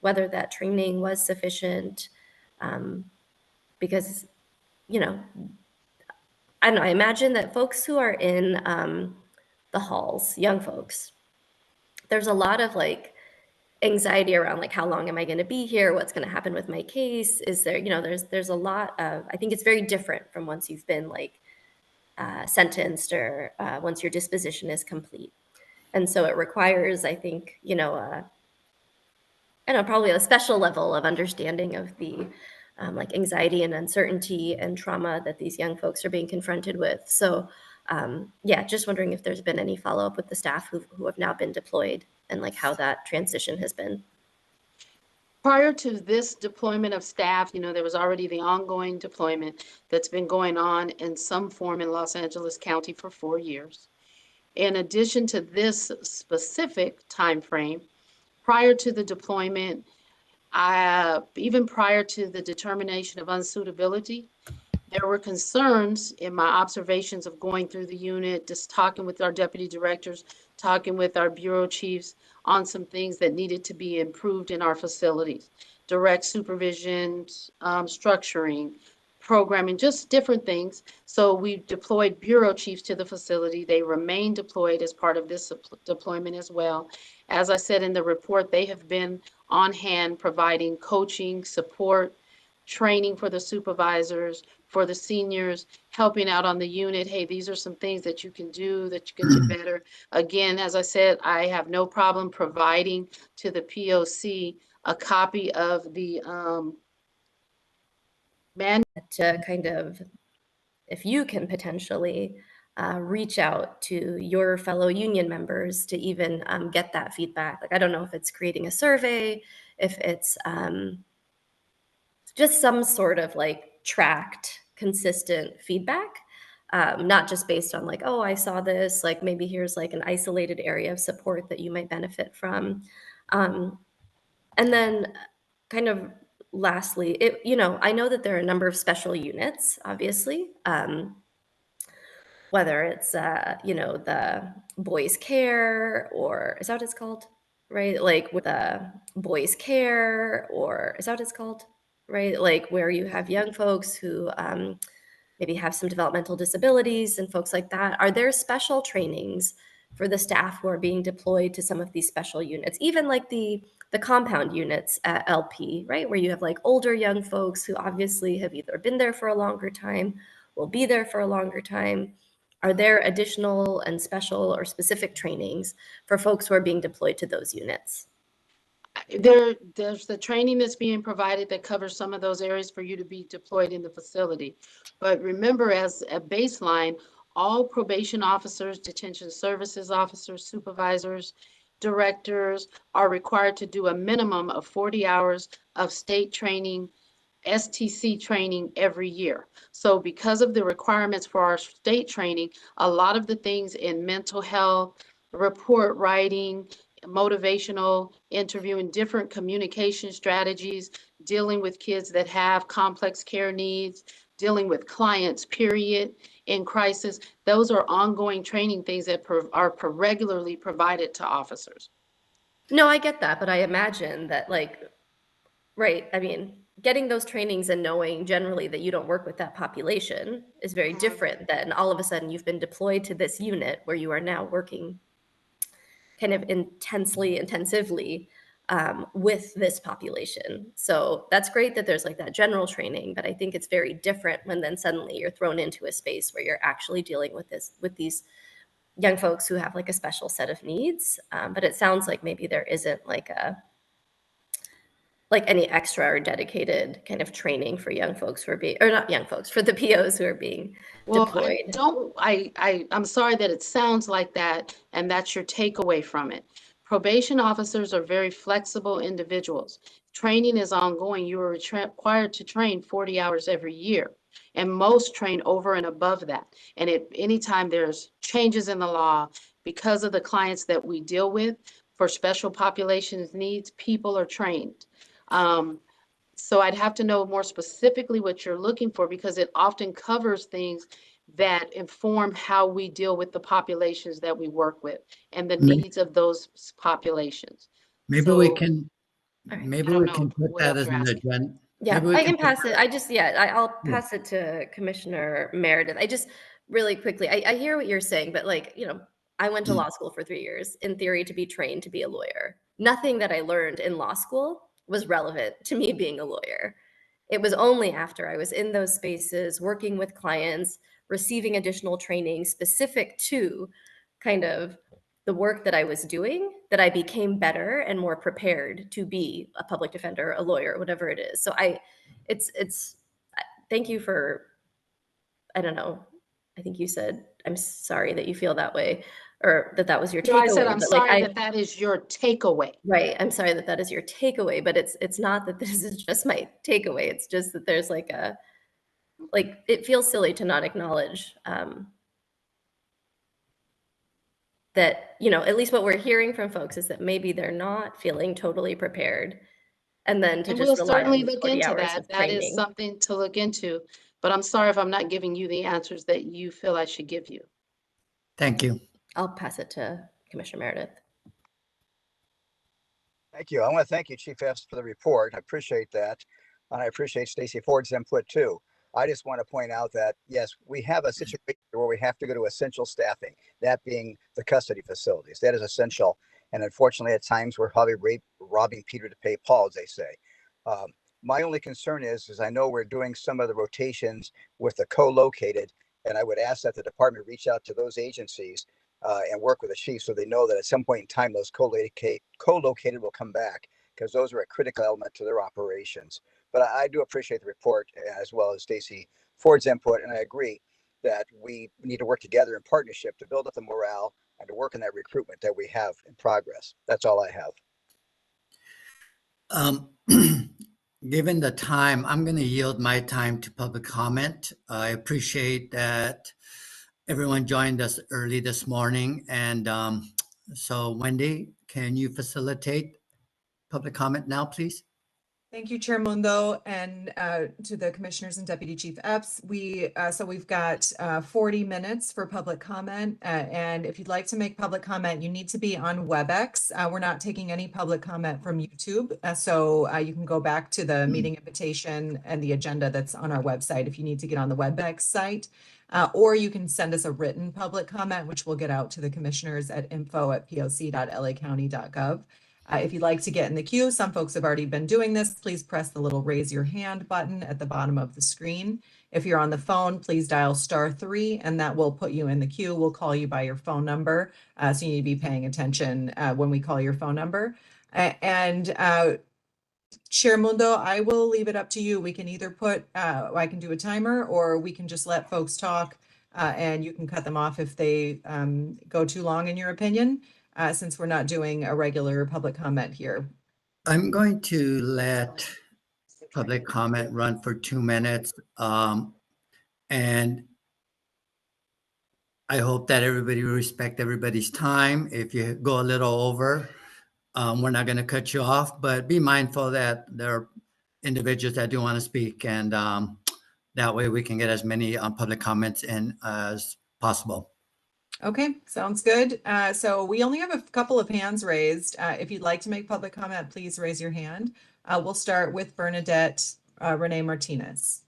whether that training was sufficient? Because, you know, I don't know, I imagine that folks who are in the halls, young folks, there's a lot of like anxiety around like how long am I going to be here, what's going to happen with my case, is there, you know, there's a lot of, I think it's very different from once you've been like sentenced or once your disposition is complete. And so it requires, I think, you know, I don't know, probably a special level of understanding of the like anxiety and uncertainty and trauma that these young folks are being confronted with. So yeah, just wondering if there's been any follow-up with the staff who have now been deployed and like how that transition has been. Prior to this deployment of staff, you know, there was already the ongoing deployment that's been going on in some form in Los Angeles County for 4 years. In addition to this specific time frame, prior to the deployment, even prior to the determination of unsuitability, there were concerns in my observations of going through the unit, just talking with our deputy directors, talking with our bureau chiefs on some things that needed to be improved in our facilities. Direct supervision, structuring, programming, just different things. So we deployed bureau chiefs to the facility. They remain deployed as part of this deployment as well. As I said in the report, they have been on hand providing coaching, support, training for the supervisors, for the seniors, helping out on the unit. Hey, these are some things that you can do that you get you better. Again, as I said, I have no problem providing to the POC a copy of the manual. To kind of, if you can potentially reach out to your fellow union members to even get that feedback. Like, I don't know if it's creating a survey, if it's just some sort of like tracked, consistent feedback, not just based on like, oh, I saw this, like maybe here's like an isolated area of support that you might benefit from. And then kind of lastly, you know, I know that there are a number of special units, obviously, whether it's, you know, the boys care, or is that what it's called? Right? Like with the boys care, or is that what it's called? Right? Like where you have young folks who maybe have some developmental disabilities and folks like that. Are there special trainings for the staff who are being deployed to some of these special units, even like the compound units at LP, right? Where you have like older young folks who obviously have either been there for a longer time, will be there for a longer time. Are there additional and special or specific trainings for folks who are being deployed to those units? There's the training that's being provided that covers some of those areas for you to be deployed in the facility. But remember, as a baseline, all probation officers, detention services officers, supervisors, directors are required to do a minimum of 40 hours of state training, STC training every year. So because of the requirements for our state training, a lot of the things in mental health, report writing, motivational interviewing, different communication strategies, dealing with kids that have complex care needs, dealing with clients, period, in crisis. Those are ongoing training things that are regularly provided to officers. No, I get that, but I imagine that like, right, I mean, getting those trainings and knowing generally that you don't work with that population is very different than all of a sudden you've been deployed to this unit where you are now working kind of intensively with this population. So that's great that there's like that general training, but I think it's very different when then suddenly you're thrown into a space where you're actually dealing with these young folks who have like a special set of needs. But it sounds like maybe there isn't like like any extra or dedicated kind of training for young folks who are being, or not young folks, for the POs who are being Well, deployed. I'm sorry that it sounds like that, and that's your takeaway from it. Probation officers are very flexible individuals. Training is ongoing. You are required to train 40 hours every year, and most train over and above that. And if anytime there's changes in the law, because of the clients that we deal with for special populations needs, people are trained. So I'd have to know more specifically what you're looking for, because it often covers things that inform how we deal with the populations that we work with and the May- needs of those populations. Maybe we So can, All right. maybe I don't we know can put what that else as you're an asking. agenda. Yeah, Maybe we I can can put- pass it. I'll pass it to Commissioner Meredith. I just really quickly, I hear what you're saying, but like, I went to law school for 3 years, in theory, to be trained to be a lawyer. Nothing that I learned in law school was relevant to me being a lawyer. It was only after I was in those spaces, working with clients, receiving additional training specific to kind of the work that I was doing, that I became better and more prepared to be a public defender, a lawyer, whatever it is. So thank you for, I don't know, I think you said, I'm sorry that you feel that way, or that was your No, I said, takeaway. I'm But like, sorry that that is your takeaway. right, I'm sorry that that is your takeaway, but it's not that this is just my takeaway. It's just that there's like it feels silly to not acknowledge that, at least what we're hearing from folks is that maybe they're not feeling totally prepared, and then to And just we'll rely certainly on look 40 into hours that. of That is training. something to look into. But I'm sorry if I'm not giving you the answers that you feel I should give you. Thank you. I'll pass it to Commissioner Meredith. Thank you. I want to thank you, Chief Epps, for the report. I appreciate that. And I appreciate Stacey Ford's input too. I just want to point out that, yes, we have a situation where we have to go to essential staffing, that being the custody facilities. That is essential. And unfortunately, at times we're probably robbing Peter to pay Paul, as they say. My only concern is I know we're doing some of the rotations with the co-located, and I would ask that the department reach out to those agencies and work with the chief so they know that at some point in time those co-located will come back, because those are a critical element to their operations. But I do appreciate the report, as well as Stacey Ford's input, and I agree that we need to work together in partnership to build up the morale and to work on that recruitment that we have in progress. That's all I have. Given the time, I'm going to yield my time to public comment. I appreciate that everyone joined us early this morning. And so Wendy, can you facilitate public comment now, please? Thank you, Chair Mundo, and to the commissioners and Deputy Chief Epps. So we've got 40 minutes for public comment. And if you'd like to make public comment, you need to be on WebEx. We're not taking any public comment from YouTube. So you can go back to the meeting invitation and the agenda that's on our website if you need to get on the WebEx site. Or you can send us a written public comment, which we'll get out to the commissioners at info@poc.lacounty.gov. If you'd like to get in the queue, some folks have already been doing this. Please press the little raise your hand button at the bottom of the screen. If you're on the phone, please dial *3 and that will put you in the queue. We'll call you by your phone number. So you need to be paying attention when we call your phone number. Chair Mundo, I will leave it up to you. We can either I can do a timer, or we can just let folks talk and you can cut them off if they go too long in your opinion. Since we're not doing a regular public comment here. I'm going to let public comment run for 2 minutes. And I hope that everybody will respect everybody's time. If you go a little over, we're not going to cut you off, but be mindful that there are individuals that do want to speak, and that way we can get as many public comments in as possible. Okay, sounds good. So we only have a couple of hands raised. If you'd like to make public comment, please raise your hand. We'll start with Bernadette Renee Martinez.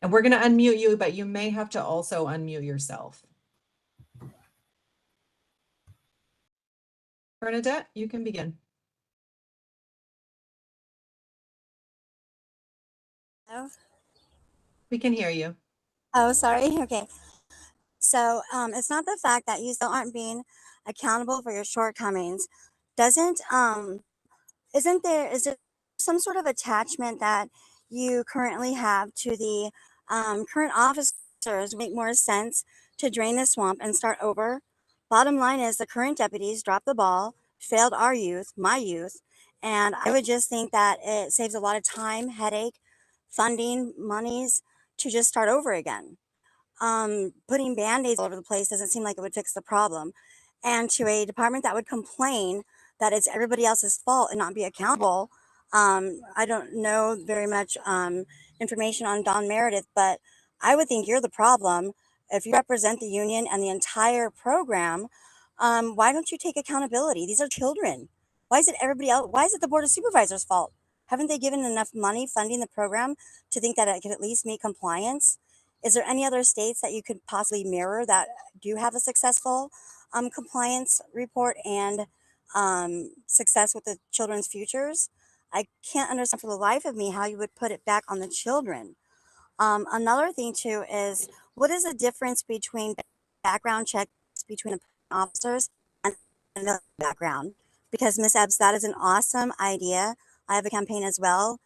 And we're going to unmute you, but you may have to also unmute yourself. Bernadette, you can begin. Hello? We can hear you. Oh, sorry. Okay. So it's not the fact that you still aren't being accountable for your shortcomings. Is there some sort of attachment that you currently have to the current officers make more sense to drain the swamp and start over. Bottom line is the current deputies dropped the ball, failed our youth, my youth, and I would just think that it saves a lot of time, headache, funding, monies to just start over again. Putting band-aids all over the place doesn't seem like it would fix the problem. And to a department that would complain that it's everybody else's fault and not be accountable, I don't know very much information on Don Meredith, but I would think you're the problem. If you represent the union and the entire program, why don't you take accountability? These are children. Why is it everybody else? Why is it the Board of Supervisors' fault? Haven't they given enough money funding the program to think that it could at least meet compliance? Is there any other states that you could possibly mirror that do have a successful compliance report and success with the children's futures? I can't understand for the life of me how you would put it back on the children. Another thing too is, what is the difference between background checks between officers and the background? Because Ms. Ebbs, that is an awesome idea. I have a campaign as well,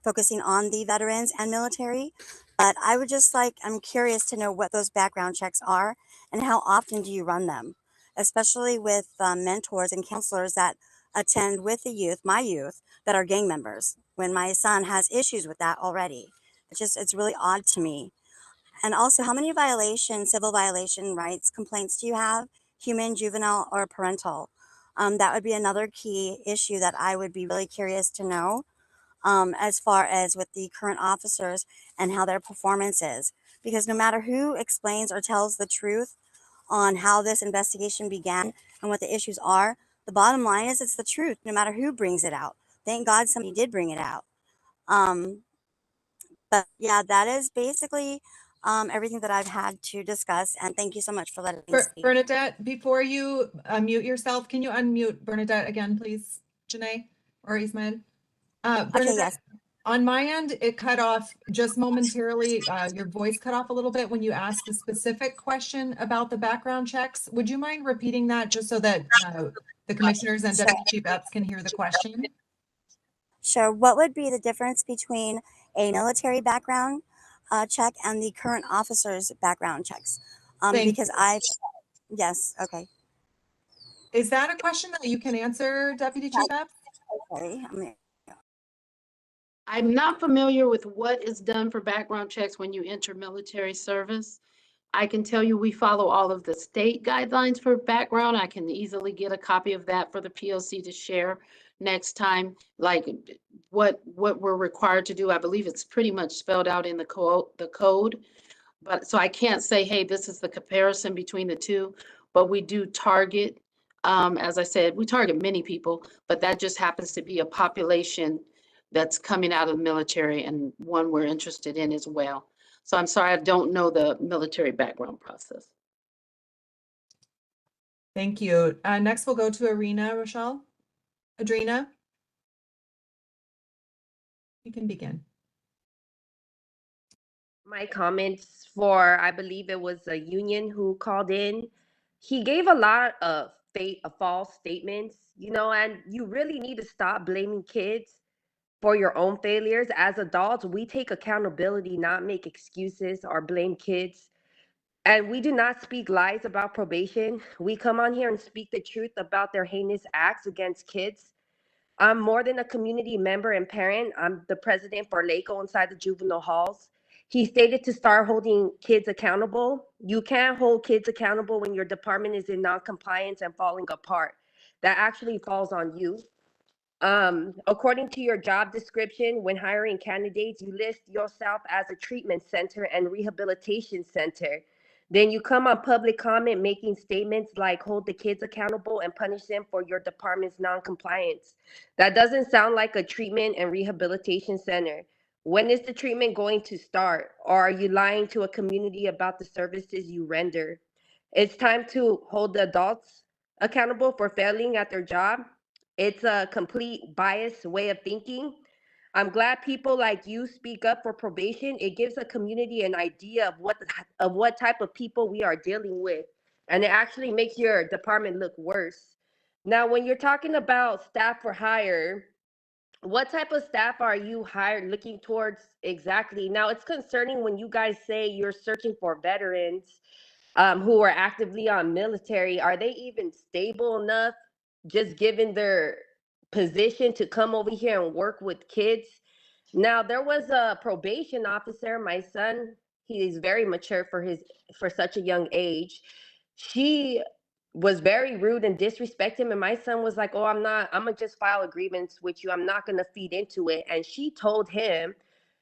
focusing on the veterans and military. But I would just I'm curious to know what those background checks are and how often do you run them, especially with mentors and counselors that attend with the youth, my youth, that are gang members, when my son has issues with that already. It's really odd to me. And also, how many civil violation rights complaints do you have? Human, juvenile, or parental? That would be another key issue that I would be really curious to know, as far as with the current officers and how their performance is. Because no matter who explains or tells the truth on how this investigation began and what the issues are, the bottom line is it's the truth, no matter who brings it out. Thank God somebody did bring it out. But yeah, that is basically everything that I've had to discuss. And thank you so much for letting me speak. Bernadette, before you unmute yourself, can you unmute Bernadette again, please, Janae or Ismail? Bernadette, yes. on my end, it cut off just momentarily. Your voice cut off a little bit when you asked the specific question about the background checks. Would you mind repeating that just so that the commissioners and Deputy Chief Epps can hear the question? Sure. What would be the difference between a military background check and the current officer's background checks? Because yes, okay. Is that a question that you can answer, Deputy Chief Epps? Okay. I'm not familiar with what is done for background checks when you enter military service. I can tell you we follow all of the state guidelines for background. I can easily get a copy of that for the POC to share next time, like what we're required to do. I believe it's pretty much spelled out in the code. But so I can't say, hey, this is the comparison between the two, but we do target, as I said, we target many people, but that just happens to be a population that's coming out of the military and one we're interested in as well. So I'm sorry, I don't know the military background process. Thank you. Next, we'll go to Arena, Rochelle. Adrena, you can begin. My comments for, I believe it was a union who called in. He gave a lot of false statements, and you really need to stop blaming kids for your own failures. As adults, we take accountability, not make excuses or blame kids. And we do not speak lies about probation. We come on here and speak the truth about their heinous acts against kids. I'm more than a community member and parent. I'm the president for LACO inside the juvenile halls. He stated to start holding kids accountable. You can't hold kids accountable when your department is in non-compliance and falling apart. That actually falls on you. According to your job description, when hiring candidates, you list yourself as a treatment center and rehabilitation center. Then you come on public comment making statements like hold the kids accountable and punish them for your department's non-compliance. That doesn't sound like a treatment and rehabilitation center. When is the treatment going to start? Or are you lying to a community about the services you render? It's time to hold the adults accountable for failing at their job. It's a complete biased way of thinking. I'm glad people like you speak up for probation. It gives a community an idea of what type of people we are dealing with, and it actually makes your department look worse. Now, when you're talking about staff for hire, what type of staff are you hired looking towards exactly? Now, it's concerning when you guys say you're searching for veterans who are actively on military. Are they even stable enough, just given their position, to come over here and work with kids? Now, there was a probation officer, my son, he is very mature for such a young age. She was very rude and disrespect him, and my son was like, "Oh, I'm gonna just file a grievance with you. I'm not gonna feed into it." And she told him,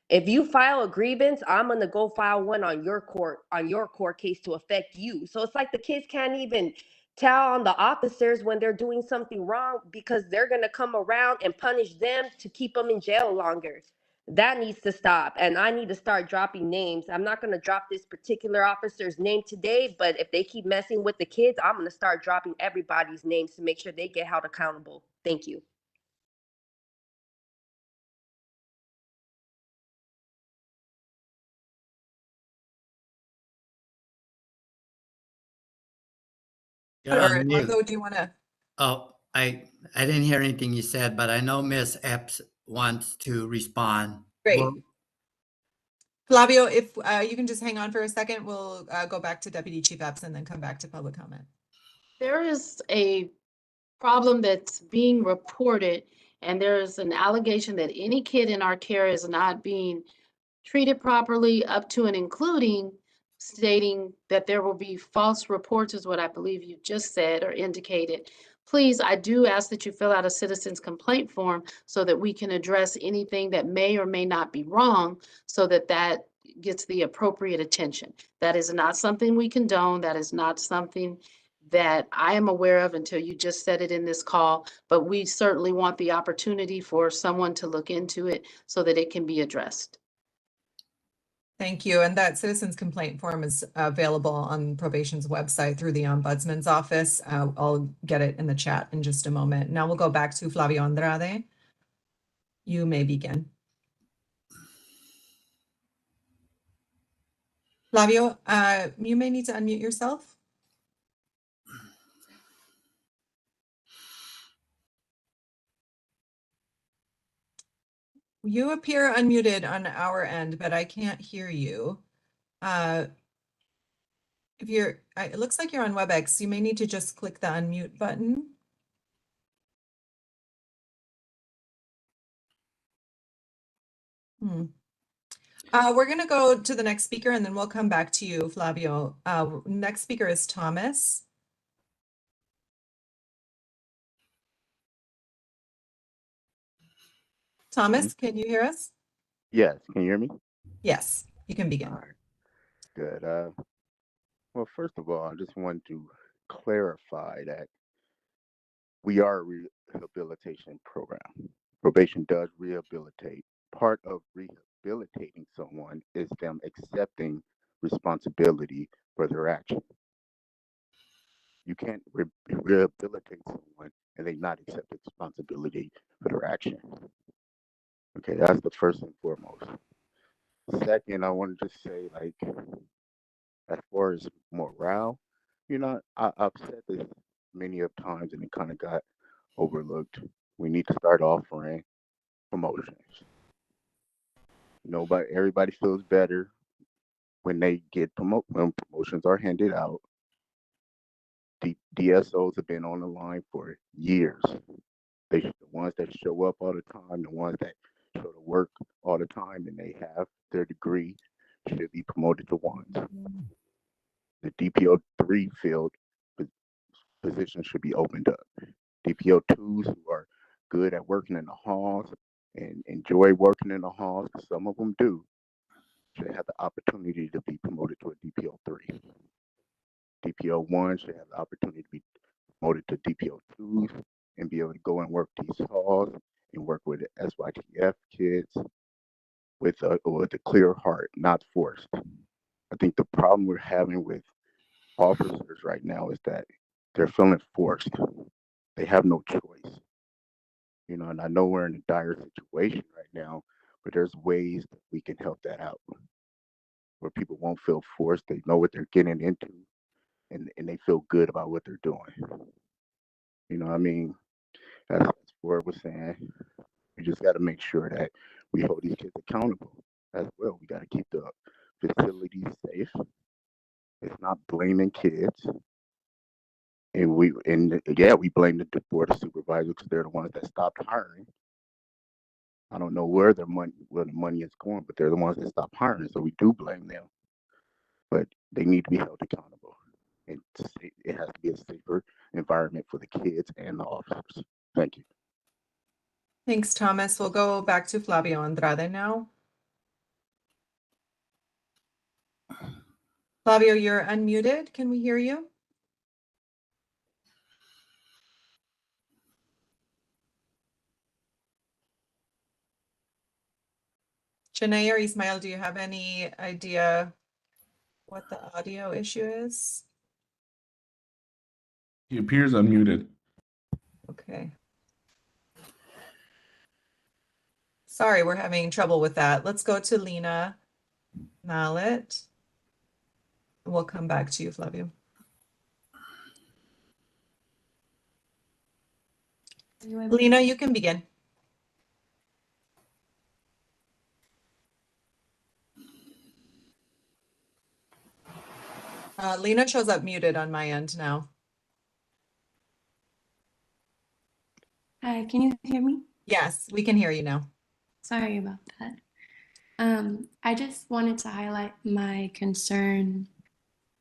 if you file a grievance, I'm gonna go file one on your court case to affect you. So it's like the kids can't even tell on the officers when they're doing something wrong, because they're gonna come around and punish them to keep them in jail longer. That needs to stop. And I need to start dropping names. I'm not gonna drop this particular officer's name today, but if they keep messing with the kids, I'm gonna start dropping everybody's names to make sure they get held accountable. Thank you. You're Or on mute. Margo, do you want to? Oh, I didn't hear anything you said, but I know Miss Epps wants to respond. Great. Well, Flavio, if you can just hang on for a second, we'll go back to Deputy Chief Epps and then come back to public comment. There is a problem that's being reported, and there's an allegation that any kid in our care is not being treated properly, up to and including stating that there will be false reports, is what I believe you just said or indicated. Please, I do ask that you fill out a citizen's complaint form so that we can address anything that may or may not be wrong, so that that gets the appropriate attention. That is not something we condone. That is not something that I am aware of until you just said it in this call, but we certainly want the opportunity for someone to look into it so that it can be addressed. Thank you. And that citizens complaint form is available on probation's website through the ombudsman's office. I'll get it in the chat in just a moment. Now we'll go back to Flavio Andrade. You may begin. Flavio, you may need to unmute yourself. You appear unmuted on our end, but I can't hear you. If you're, it looks like you're on WebEx. You may need to just click the unmute button. We're going to go to the next speaker and then we'll come back to you, Flavio. Next speaker is Thomas. Thomas, can you hear us? Yes, can you hear me? Yes, you can begin. All right, good. Well, first of all, I just want to clarify that we are a rehabilitation program. Probation does rehabilitate. Part of rehabilitating someone is them accepting responsibility for their action. You can't rehabilitate someone and they not accept responsibility for their action. Okay, that's the first and foremost. Second, I want to just say, like, as far as morale, I've said this many of times and it kind of got overlooked. We need to start offering promotions. But everybody feels better when they get when promotions are handed out. DSOs have been on the line for years. The ones that show up all the time, the ones that show to work all the time, and they have their degree should be promoted to ones. The DPO 3 field positions should be opened up. DPO 2s who are good at working in the halls and enjoy working in the halls, because some of them do, should have the opportunity to be promoted to a DPO 3. DPO 1 should have the opportunity to be promoted to DPO 2s and be able to go and work these halls and work with SYTF kids with a clear heart, not forced. I think the problem we're having with officers right now is that they're feeling forced. They have no choice. And I know we're in a dire situation right now, but there's ways that we can help that out where people won't feel forced. They know what they're getting into and they feel good about what they're doing. That's what we're saying. We just got to make sure that we hold these kids accountable as well. We got to keep the facilities safe. It's not blaming kids. And we blame the board of supervisors because they're the ones that stopped hiring. I don't know where the money is going, but they're the ones that stopped hiring, so we do blame them. But they need to be held accountable. And it has to be a safer environment for the kids and the officers. Thank you. Thanks, Thomas. We'll go back to Flavio Andrade now. Flavio, you're unmuted. Can we hear you? Janae or Ismail, do you have any idea what the audio issue is? He appears unmuted. Okay. Sorry, we're having trouble with that. Let's go to Lena Mallet. We'll come back to you, Flavio. Lena, you can begin. Lena shows up muted on my end now. Hi, can you hear me? Yes, we can hear you now. Sorry about that. I just wanted to highlight my concern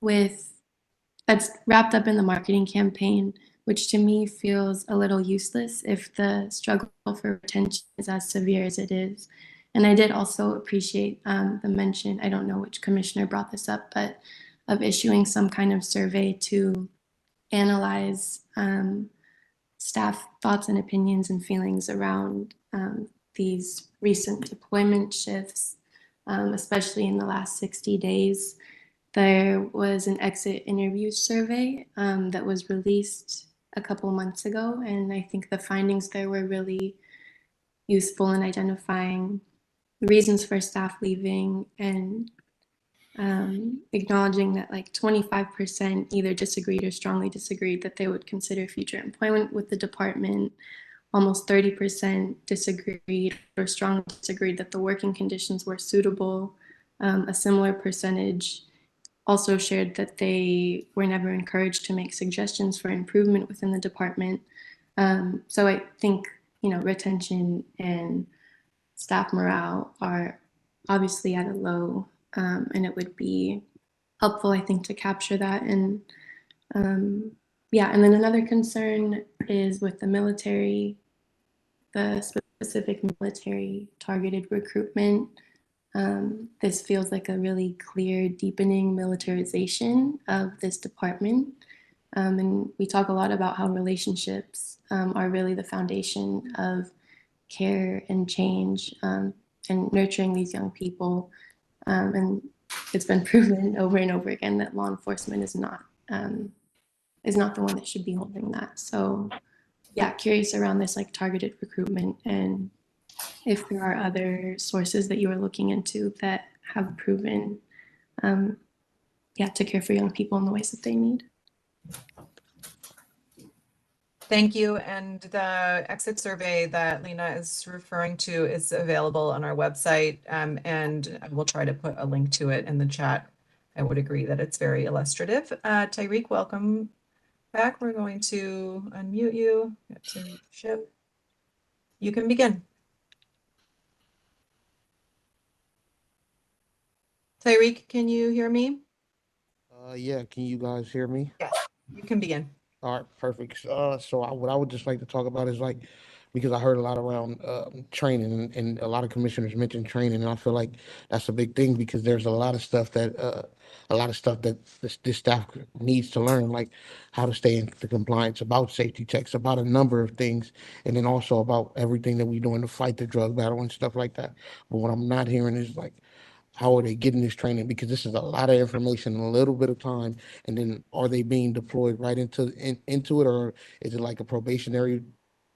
that's wrapped up in the marketing campaign, which to me feels a little useless if the struggle for retention is as severe as it is. And I did also appreciate the mention, I don't know which commissioner brought this up, but of issuing some kind of survey to analyze staff thoughts and opinions and feelings around these recent deployment shifts, especially in the last 60 days. There was an exit interview survey that was released a couple months ago, and I think the findings there were really useful in identifying reasons for staff leaving and acknowledging that like 25% either disagreed or strongly disagreed that they would consider future employment with the department. Almost 30% disagreed or strongly disagreed that the working conditions were suitable. A similar percentage also shared that they were never encouraged to make suggestions for improvement within the department. So I think, retention and staff morale are obviously at a low, and it would be helpful, I think, to capture that. And and then another concern is with the military, the specific military targeted recruitment. This feels like a really clear deepening militarization of this department. And we talk a lot about how relationships are really the foundation of care and change and nurturing these young people. And it's been proven over and over again that law enforcement is not the one that should be holding that. So yeah, curious around this like targeted recruitment and if there are other sources that you are looking into that have proven to care for young people in the ways that they need. Thank you. And the exit survey that Lena is referring to is available on our website, and we'll try to put a link to it in the chat. I would agree that it's very illustrative. Tyreek, welcome back. We're going to unmute you. Tyreek Ship. You can begin. Tyreek, can you hear me? Yeah, can you guys hear me? Yes, you can begin. All right, perfect. So what I would just like to talk about is like, because I heard a lot around training and a lot of commissioners mentioned training, and I feel like that's a big thing because there's a lot of stuff that this staff needs to learn, like how to stay in the compliance, about safety checks, about a number of things, and then also about everything that we doing to fight the drug battle and stuff like that. But what I'm not hearing is like, how are they getting this training? Because this is a lot of information in a little bit of time. And then are they being deployed right into it, or is it like a probationary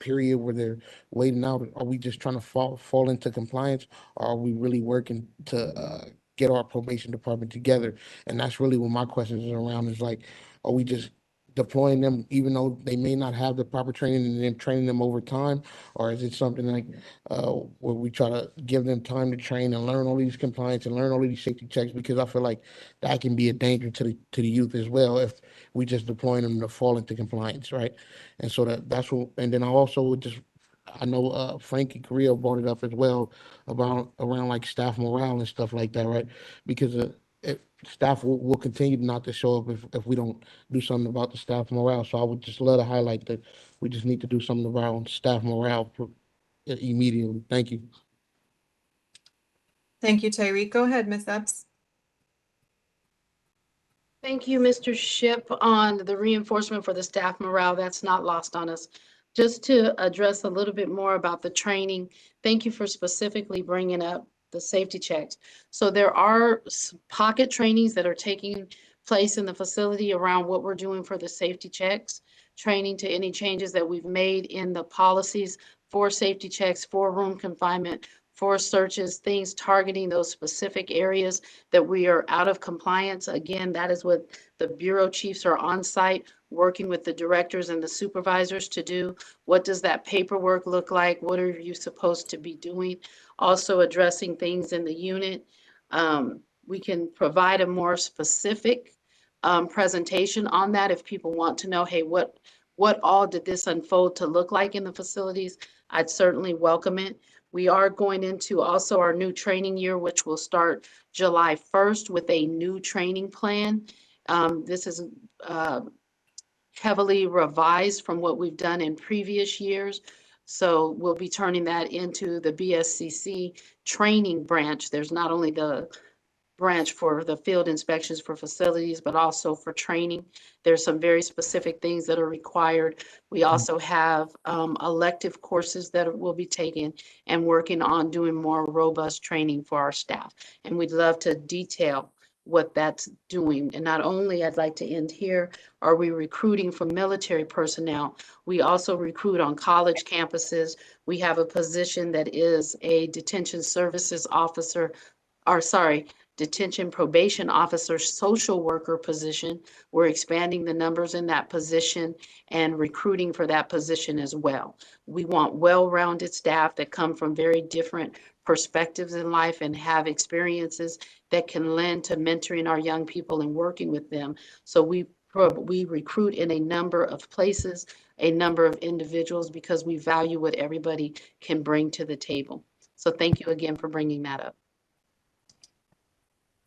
period where they're waiting out? Are we just trying to fall into compliance, or are we really working to get our probation department together? And that's really what my questions is around, is like, are we just deploying them even though they may not have the proper training and then training them over time? Or is it something like where we try to give them time to train and learn all these compliance and learn all of these safety checks? Because I feel like that can be a danger to the youth as well if we just deploying them to fall into compliance, right? And so that's what, and then I also would just, I know Frankie Carrillo brought it up as well about around like staff morale and stuff like that, right? Because staff will continue not to show up if we don't do something about the staff morale. So I would just love to highlight that we just need to do something around staff morale immediately. Thank you. Thank you, Tyreek. Go ahead, Ms. Epps. Thank you, Mr. Ship, on the reinforcement for the staff morale. That's not lost on us. Just to address a little bit more about the training, thank you for specifically bringing up the safety checks. So there are pocket trainings that are taking place in the facility around what we're doing for the safety checks, training to any changes that we've made in the policies for safety checks, for room confinement, for searches, things targeting those specific areas that we are out of compliance. Again, that is what the bureau chiefs are on site working with the directors and the supervisors to do. What does that paperwork look like? What are you supposed to be doing? Also addressing things in the unit. We can provide a more specific presentation on that if people want to know, hey, what all did this unfold to look like in the facilities? I'd certainly welcome it. We are going into also our new training year, which will start July 1st with a new training plan. This is heavily revised from what we've done in previous years. So we'll be turning that into the BSCC training branch. There's not only the branch for the field inspections for facilities, but also for training. There's some very specific things that are required. We also have elective courses that will be taken and working on doing more robust training for our staff. And we'd love to detail what that's doing. And not only, I'd like to end here, are we recruiting for military personnel? We also recruit on college campuses. We have a position that is a detention services officer, or sorry, detention probation officer, social worker position. We're expanding the numbers in that position and recruiting for that position as well. We want well-rounded staff that come from very different perspectives in life and have experiences that can lend to mentoring our young people and working with them. So we recruit in a number of places, a number of individuals, because we value what everybody can bring to the table. So thank you again for bringing that up.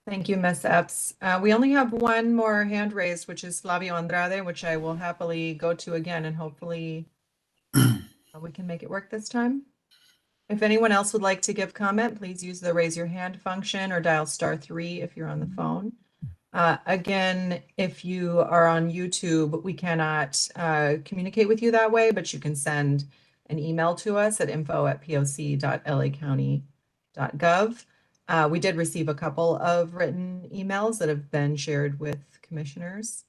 Thank you, Ms. Epps. We only have one more hand raised, which is Flavio Andrade, which I will happily go to again, and hopefully we can make it work this time. If anyone else would like to give comment, please use the raise your hand function or dial *3 if you're on the phone. Again, if you are on YouTube, we cannot communicate with you that way, but you can send an email to us at info@poc.lacounty.gov. We did receive a couple of written emails that have been shared with commissioners.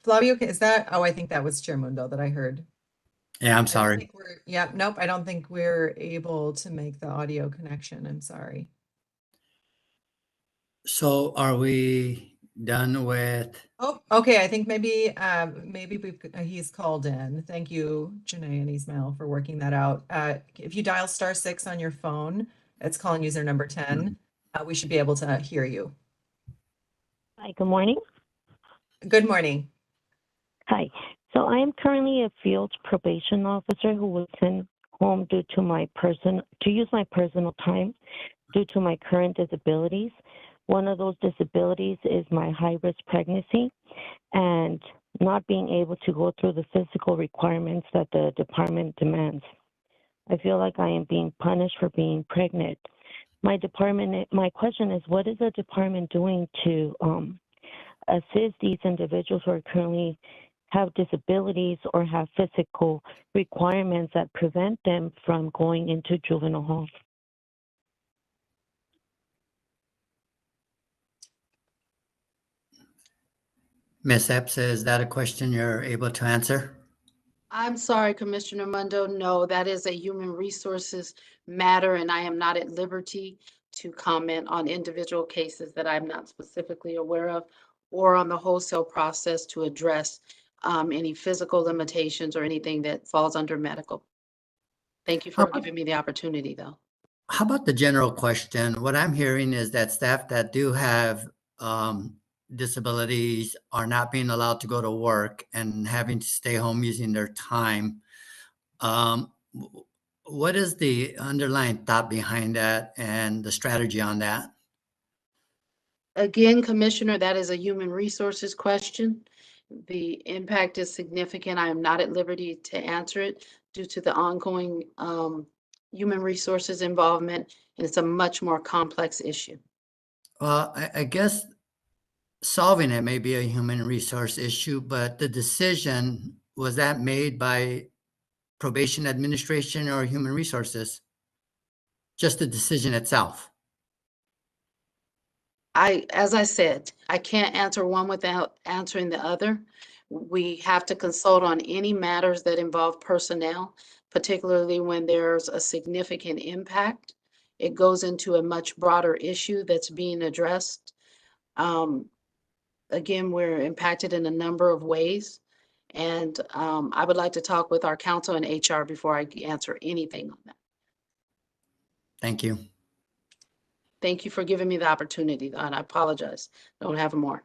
Flavio, is that, oh, I think that was Chair Mundo that I heard. Yeah, I'm sorry. Nope, I don't think we're able to make the audio connection. I'm sorry. So are we done with? Oh, okay. I think maybe he's called in. Thank you, Janae and Ismail, for working that out. If you dial *6 on your phone, it's calling user number 10. We should be able to hear you. Hi, good morning. Good morning. Hi. So I am currently a field probation officer who was sent home due to use my personal time due to my current disabilities. One of those disabilities is my high-risk pregnancy and not being able to go through the physical requirements that the department demands. I feel like I am being punished for being pregnant. My question is, what is the department doing to assist these individuals who are currently have disabilities or have physical requirements that prevent them from going into juvenile hall? Ms. Epps, is that a question you're able to answer? I'm sorry, Commissioner Mundo. No, that is a human resources matter, and I am not at liberty to comment on individual cases that I'm not specifically aware of, or on the wholesale process to address any physical limitations or anything that falls under medical. Thank you for giving me the opportunity, though. How about the general question? What I'm hearing is that staff that do have disabilities are not being allowed to go to work and having to stay home using their time. What is the underlying thought behind that and the strategy on that? Again, Commissioner, that is a human resources question. The impact is significant. I am not at liberty to answer it due to the ongoing human resources involvement, and it's a much more complex issue. Well, I guess solving it may be a human resource issue, but the decision, was that made by probation administration or human resources? Just the decision itself. As I said, I can't answer one without answering the other. We have to consult on any matters that involve personnel, particularly when there's a significant impact. It goes into a much broader issue that's being addressed. Again, we're impacted in a number of ways. And I would like to talk with our counsel and HR before I answer anything on that. Thank you. Thank you for giving me the opportunity, and I apologize. Don't have more.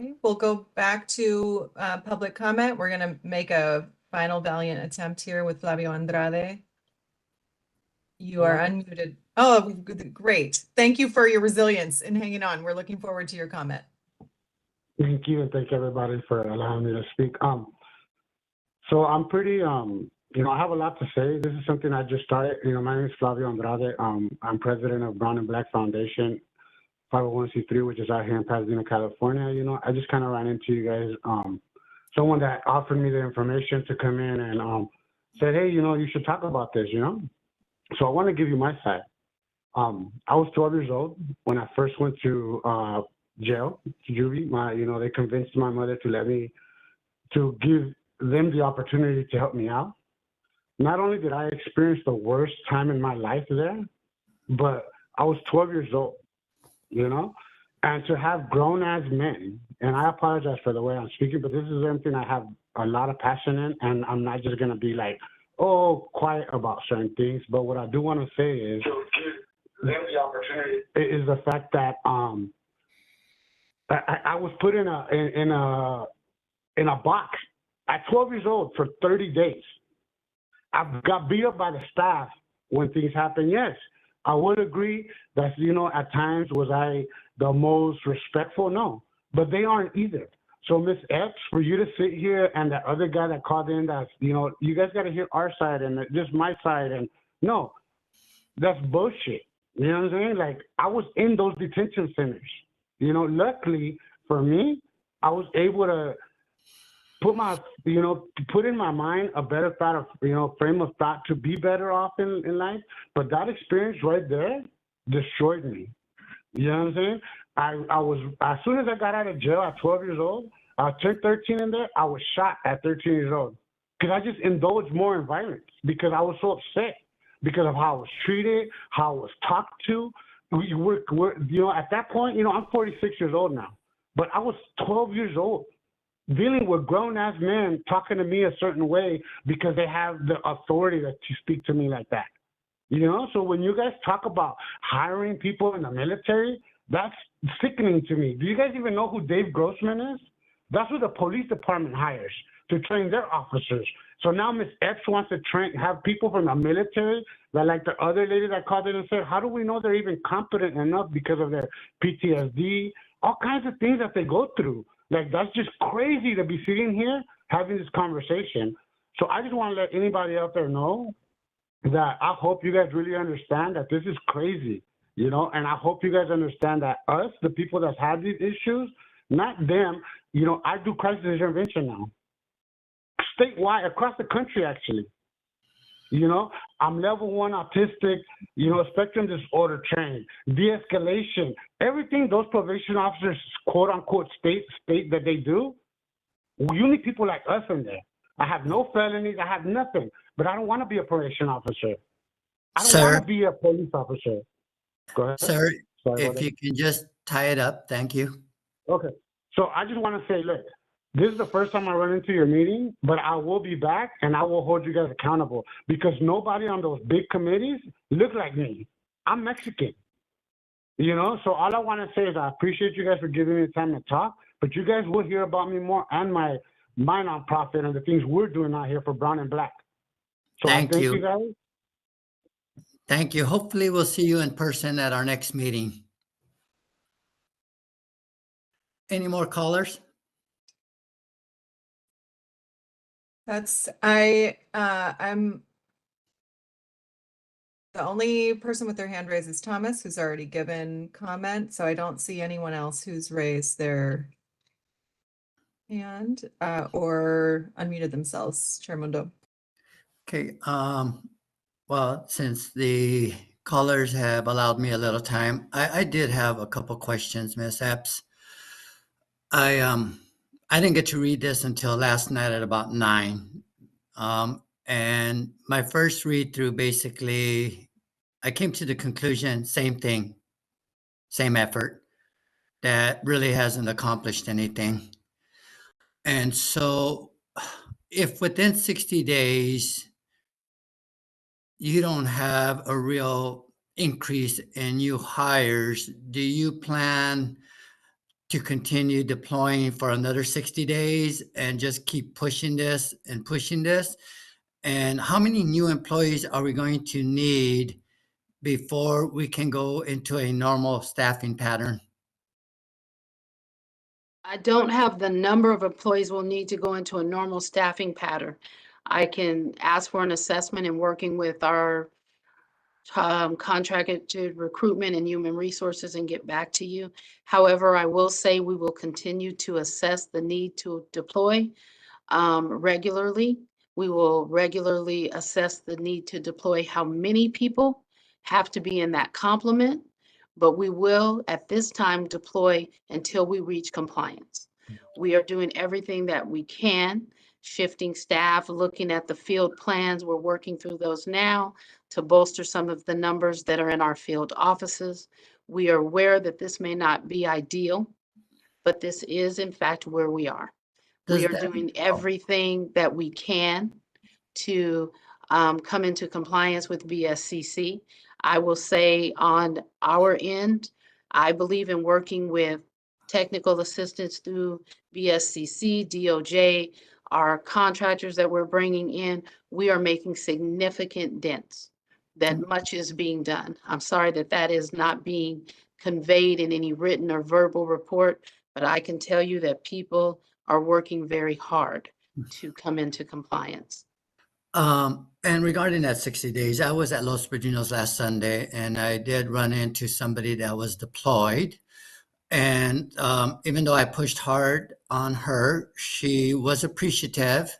Okay, we'll go back to public comment. We're going to make a final valiant attempt here with Flavio Andrade. You are unmuted. Oh, great. Thank you for your resilience and hanging on. We're looking forward to your comment. Thank you, and thank everybody for allowing me to speak. So I'm pretty, I have a lot to say. This is something I just started. My name is Flavio Andrade. I'm president of Brown and Black Foundation, 501c3, which is out here in Pasadena, California. I just kind of ran into you guys. Someone that offered me the information to come in and said, hey, you should talk about this, So I want to give you my side. I was 12 years old when I first went to jail, to juvie. They convinced my mother to give them the opportunity to help me out. Not only did I experience the worst time in my life there, but I was 12 years old, and to have grown as men, and I apologize for the way I'm speaking, but this is something I have a lot of passion in, and I'm not just going to be like, quiet about certain things. But what I do want to say is, the opportunity is the fact that I was put in a box at 12 years old for 30 days. I got beat up by the staff when things happen. Yes, I would agree that, at times was I the most respectful? No, but they aren't either. So Ms. X, for you to sit here and that other guy that called in, that's, you guys got to hear our side and just my side. And no, that's bullshit. You know what I'm saying? Like, I was in those detention centers. Luckily for me, I was able to put in my mind a better thought of, frame of thought to be better off in life. But that experience right there destroyed me. You know what I'm saying? I was, as soon as I got out of jail at 12 years old, I turned 13 in there, I was shot at 13 years old. Because I just indulged more in violence because I was so upset because of how I was treated, how I was talked to. At that point, I'm 46 years old now, but I was 12 years old dealing with grown-ass men talking to me a certain way because they have the authority to speak to me like that. So when you guys talk about hiring people in the military, that's sickening to me. Do you guys even know who Dave Grossman is? That's who the police department hires to train their officers. So now Ms. X wants to have people from the military, that, like the other lady that called in and said, how do we know they're even competent enough because of their PTSD, all kinds of things that they go through. Like, that's just crazy to be sitting here having this conversation. So I just want to let anybody out there know that I hope you guys really understand that this is crazy, and I hope you guys understand that us, the people that have these issues, not them, I do crisis intervention now. Statewide, across the country, actually. I'm level 1 autistic, spectrum disorder trained, de-escalation, everything those probation officers, quote unquote, state that they do. You need people like us in there. I have no felonies, I have nothing, but I don't want to be a probation officer. I don't want Sir, to be a police officer. Go ahead. sir, Sorry about if that. you can just tie it up, thank you. Okay. So I just want to say, look, this is the first time I run into your meeting, but I will be back and I will hold you guys accountable because nobody on those big committees look like me. I'm Mexican. You know, so all I want to say is I appreciate you guys for giving me the time to talk, but you guys will hear about me more and my nonprofit and the things we're doing out here for Brown and Black. So Thank I thank you. you guys. Thank you. Hopefully we'll see you in person at our next meeting. Any more callers? I'm the only person with their hand raised is Thomas, who's already given comment. So I don't see anyone else who's raised their hand or unmuted themselves, Chair Mundo. Okay, well, since the callers have allowed me a little time, I did have a couple questions, Ms. Epps. I didn't get to read this until last night at about 9. And my first read through, basically, I came to the conclusion, same thing, same effort, that really hasn't accomplished anything. And so if within 60 days, you don't have a real increase in new hires, do you plan to continue deploying for another 60 days and just keep pushing this and pushing this? And how many new employees are we going to need before we can go into a normal staffing pattern? I don't have the number of employees we'll need to go into a normal staffing pattern. I can ask for an assessment in working with our contracted recruitment and human resources and get back to you. However, I will say we will continue to assess the need to deploy regularly. We will regularly assess the need to deploy how many people have to be in that complement, but we will at this time deploy until we reach compliance. We are doing everything that we can, shifting staff, looking at the field plans. We're working through those now to bolster some of the numbers that are in our field offices. We are aware that this may not be ideal, but this is in fact where we are. We are doing everything that we can to come into compliance with BSCC. I will say on our end, I believe in working with technical assistance through BSCC, DOJ, our contractors that we're bringing in. We are making significant dents, that much is being done. I'm sorry that that is not being conveyed in any written or verbal report, but I can tell you that people are working very hard to come into compliance. And regarding that 60 days, I was at Los Padrinos last Sunday and I did run into somebody that was deployed. And even though I pushed hard on her, she was appreciative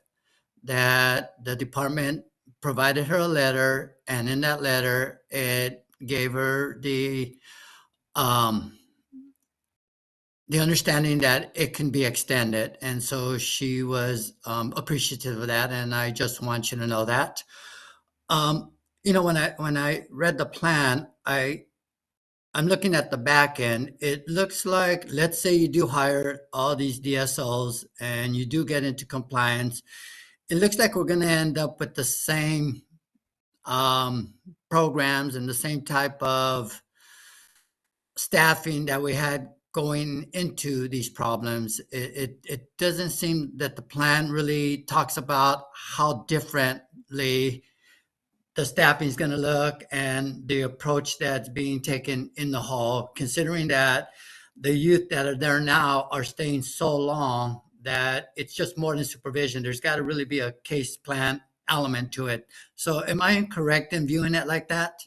that the department provided her a letter. And in that letter, it gave her the understanding that it can be extended. And so she was appreciative of that. And I just want you to know that. You know, when I read the plan, I'm looking at the back end. It looks like, let's say you do hire all these DSOs and you do get into compliance. It looks like we're going to end up with the same programs and the same type of staffing that we had going into these problems. It doesn't seem that the plan really talks about how differently the staffing is going to look and the approach that's being taken in the hall, considering that the youth that are there now are staying so long that it's just more than supervision. There's got to really be a case plan element to it. So am I incorrect in viewing it like that?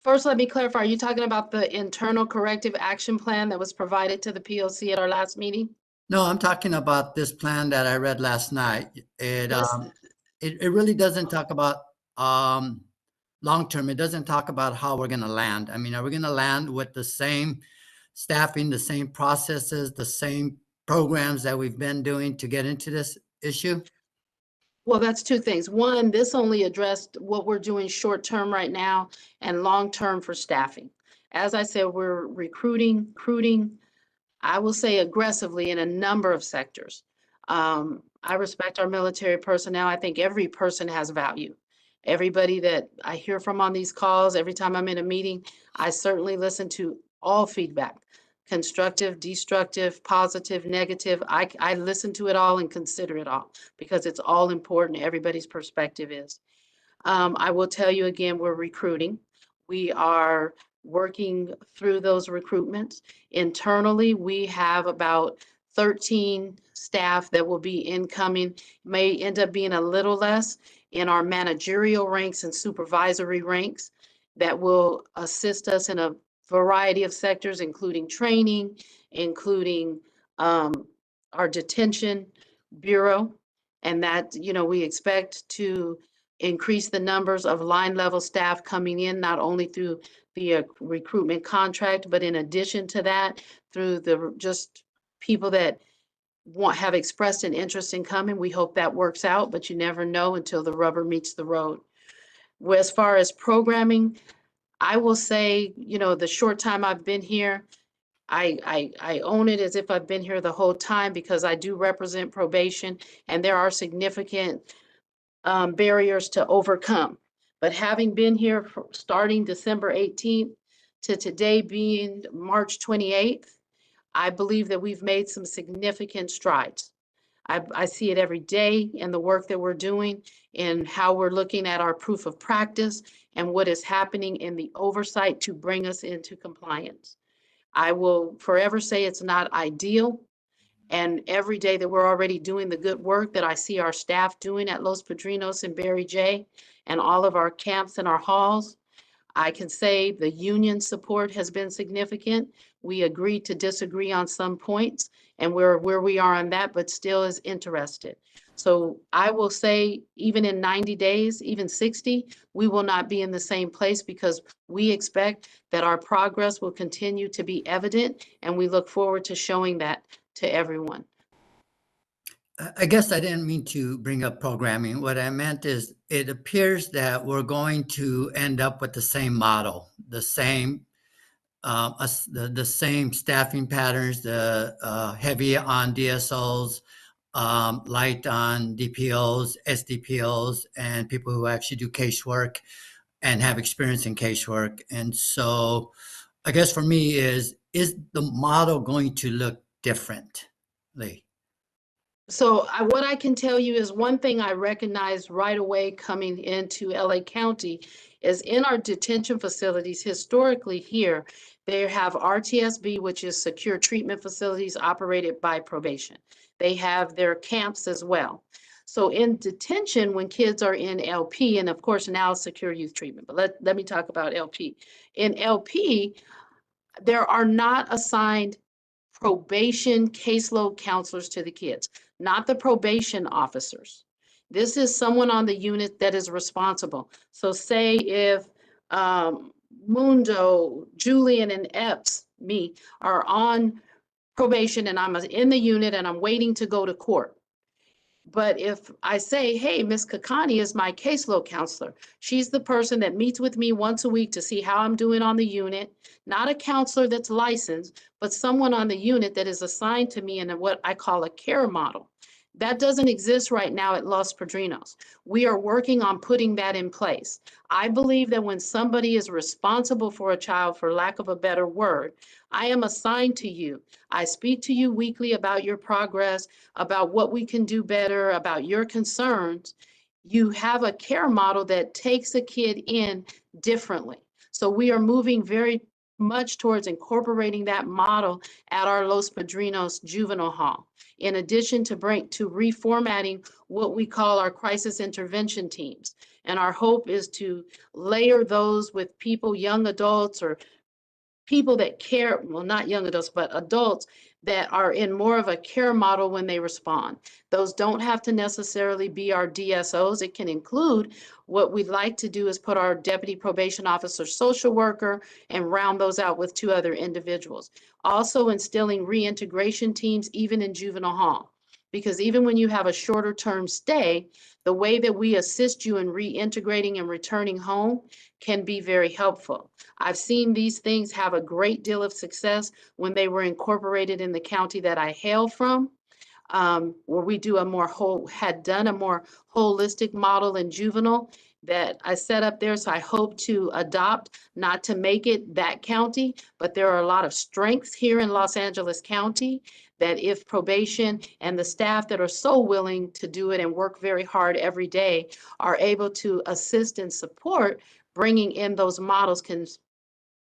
First, let me clarify, are you talking about the internal corrective action plan that was provided to the POC at our last meeting? No, I'm talking about this plan that I read last night. It really doesn't talk about long-term. It doesn't talk about how we're going to land. I mean, are we going to land with the same staffing, the same processes, the same programs that we've been doing to get into this issue? Well, that's two things. One, this only addressed what we're doing short-term right now and long-term for staffing. As I said, we're recruiting, I will say aggressively in a number of sectors. I respect our military personnel. I think every person has value. Everybody that I hear from on these calls, every time I'm in a meeting, I certainly listen to all feedback, constructive, destructive, positive, negative. I listen to it all and consider it all because it's all important. Everybody's perspective is. I will tell you again, we're recruiting. We are working through those recruitments. Internally, we have about 13 staff that will be incoming, may end up being a little less in our managerial ranks and supervisory ranks that will assist us in a variety of sectors, including training, including our detention bureau. And that, we expect to increase the numbers of line level staff coming in, not only through the recruitment contract, but in addition to that, through the just people that have expressed an interest in coming. We hope that works out, but you never know until the rubber meets the road. Well, as far as programming, I will say, the short time I've been here, I own it as if I've been here the whole time because I do represent probation and there are significant barriers to overcome. But having been here starting December 18th to today being March 28th, I believe that we've made some significant strides. I see it every day in the work that we're doing and how we're looking at our proof of practice and what is happening in the oversight to bring us into compliance. I will forever say it's not ideal. And every day that we're already doing the good work that I see our staff doing at Los Padrinos and Barry J and all of our camps and our halls, I can say the union support has been significant. We agreed to disagree on some points and we're where we are on that, but still is interested. So I will say even in 90 days, even 60, we will not be in the same place because we expect that our progress will continue to be evident and we look forward to showing that to everyone. I guess I didn't mean to bring up programming. What I meant is it appears that we're going to end up with the same model, the same the same staffing patterns, the heavy on DSOs, light on DPOs, SDPOs, and people who actually do casework and have experience in casework. And so I guess for me is the model going to look differently? So what I can tell you is one thing I recognized right away coming into LA County is in our detention facilities, historically here, they have RTSB, which is secure treatment facilities operated by probation. They have their camps as well. So in detention, when kids are in LP, and of course now secure youth treatment, but let me talk about LP. In LP, there are not assigned probation caseload counselors to the kids, not the probation officers. This is someone on the unit that is responsible. So say if Mundo, Julian, and Epps, me, are on probation and I'm in the unit and I'm waiting to go to court. But if I say, hey, Miss Kakani is my caseload counselor, she's the person that meets with me once a week to see how I'm doing on the unit, not a counselor that's licensed, but someone on the unit that is assigned to me in what I call a care model. That doesn't exist right now at Los Padrinos. We are working on putting that in place. I believe that when somebody is responsible for a child, for lack of a better word, I am assigned to you. I speak to you weekly about your progress, about what we can do better, about your concerns. You have a care model that takes a kid in differently. So we are moving very much towards incorporating that model at our Los Padrinos Juvenile Hall. In addition to reformatting what we call our crisis intervention teams. And our hope is to layer those with people, young adults or people that care, well, not young adults, but adults that are in more of a care model when they respond. Those don't have to necessarily be our DSOs. It can include what we'd like to do is put our deputy probation officer, social worker, and round those out with 2 other individuals. Also instilling reintegration teams, even in juvenile hall. because even when you have a shorter term stay, the way that we assist you in reintegrating and returning home can be very helpful. I've seen these things have a great deal of success when they were incorporated in the county that I hail from, where we do had done a more holistic model in juvenile that I set up there. So I hope to adopt, not to make it that county, but there are a lot of strengths here in Los Angeles County that if probation and the staff that are so willing to do it and work very hard every day are able to assist and support, bringing in those models can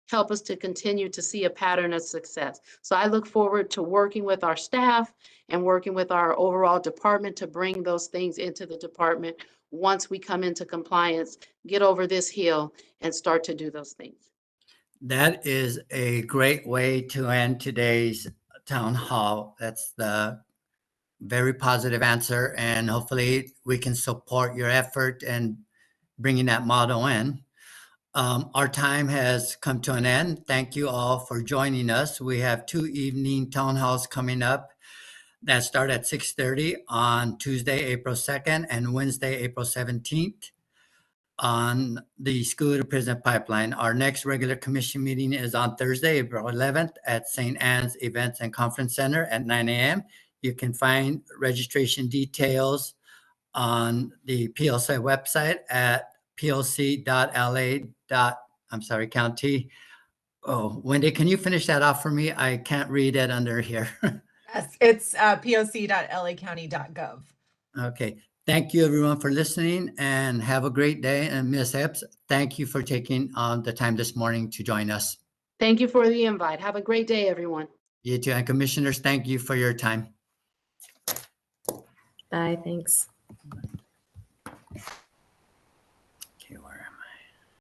help us to continue to see a pattern of success. So I look forward to working with our staff and working with our overall department to bring those things into the department once we come into compliance, get over this hill and start to do those things. That is a great way to end today's town hall. That's the very positive answer, and hopefully we can support your effort in bringing that model in. Our time has come to an end. Thank you all for joining us. We have 2 evening town halls coming up that start at 6:30 on Tuesday, April 2nd, and Wednesday, April 17th on the school to prison pipeline. Our next regular commission meeting is on Thursday, April 11th at St. Anne's Events and Conference Center at 9 a.m. You can find registration details on the PLC website at plc.la. Oh, Wendy, can you finish that off for me? I can't read it under here. Yes, it's poc.lacounty.gov. Okay. Thank you, everyone, for listening, and have a great day. And Ms. Epps, thank you for taking the time this morning to join us. Thank you for the invite. Have a great day, everyone. You too. And commissioners, thank you for your time. Bye, thanks. Bye.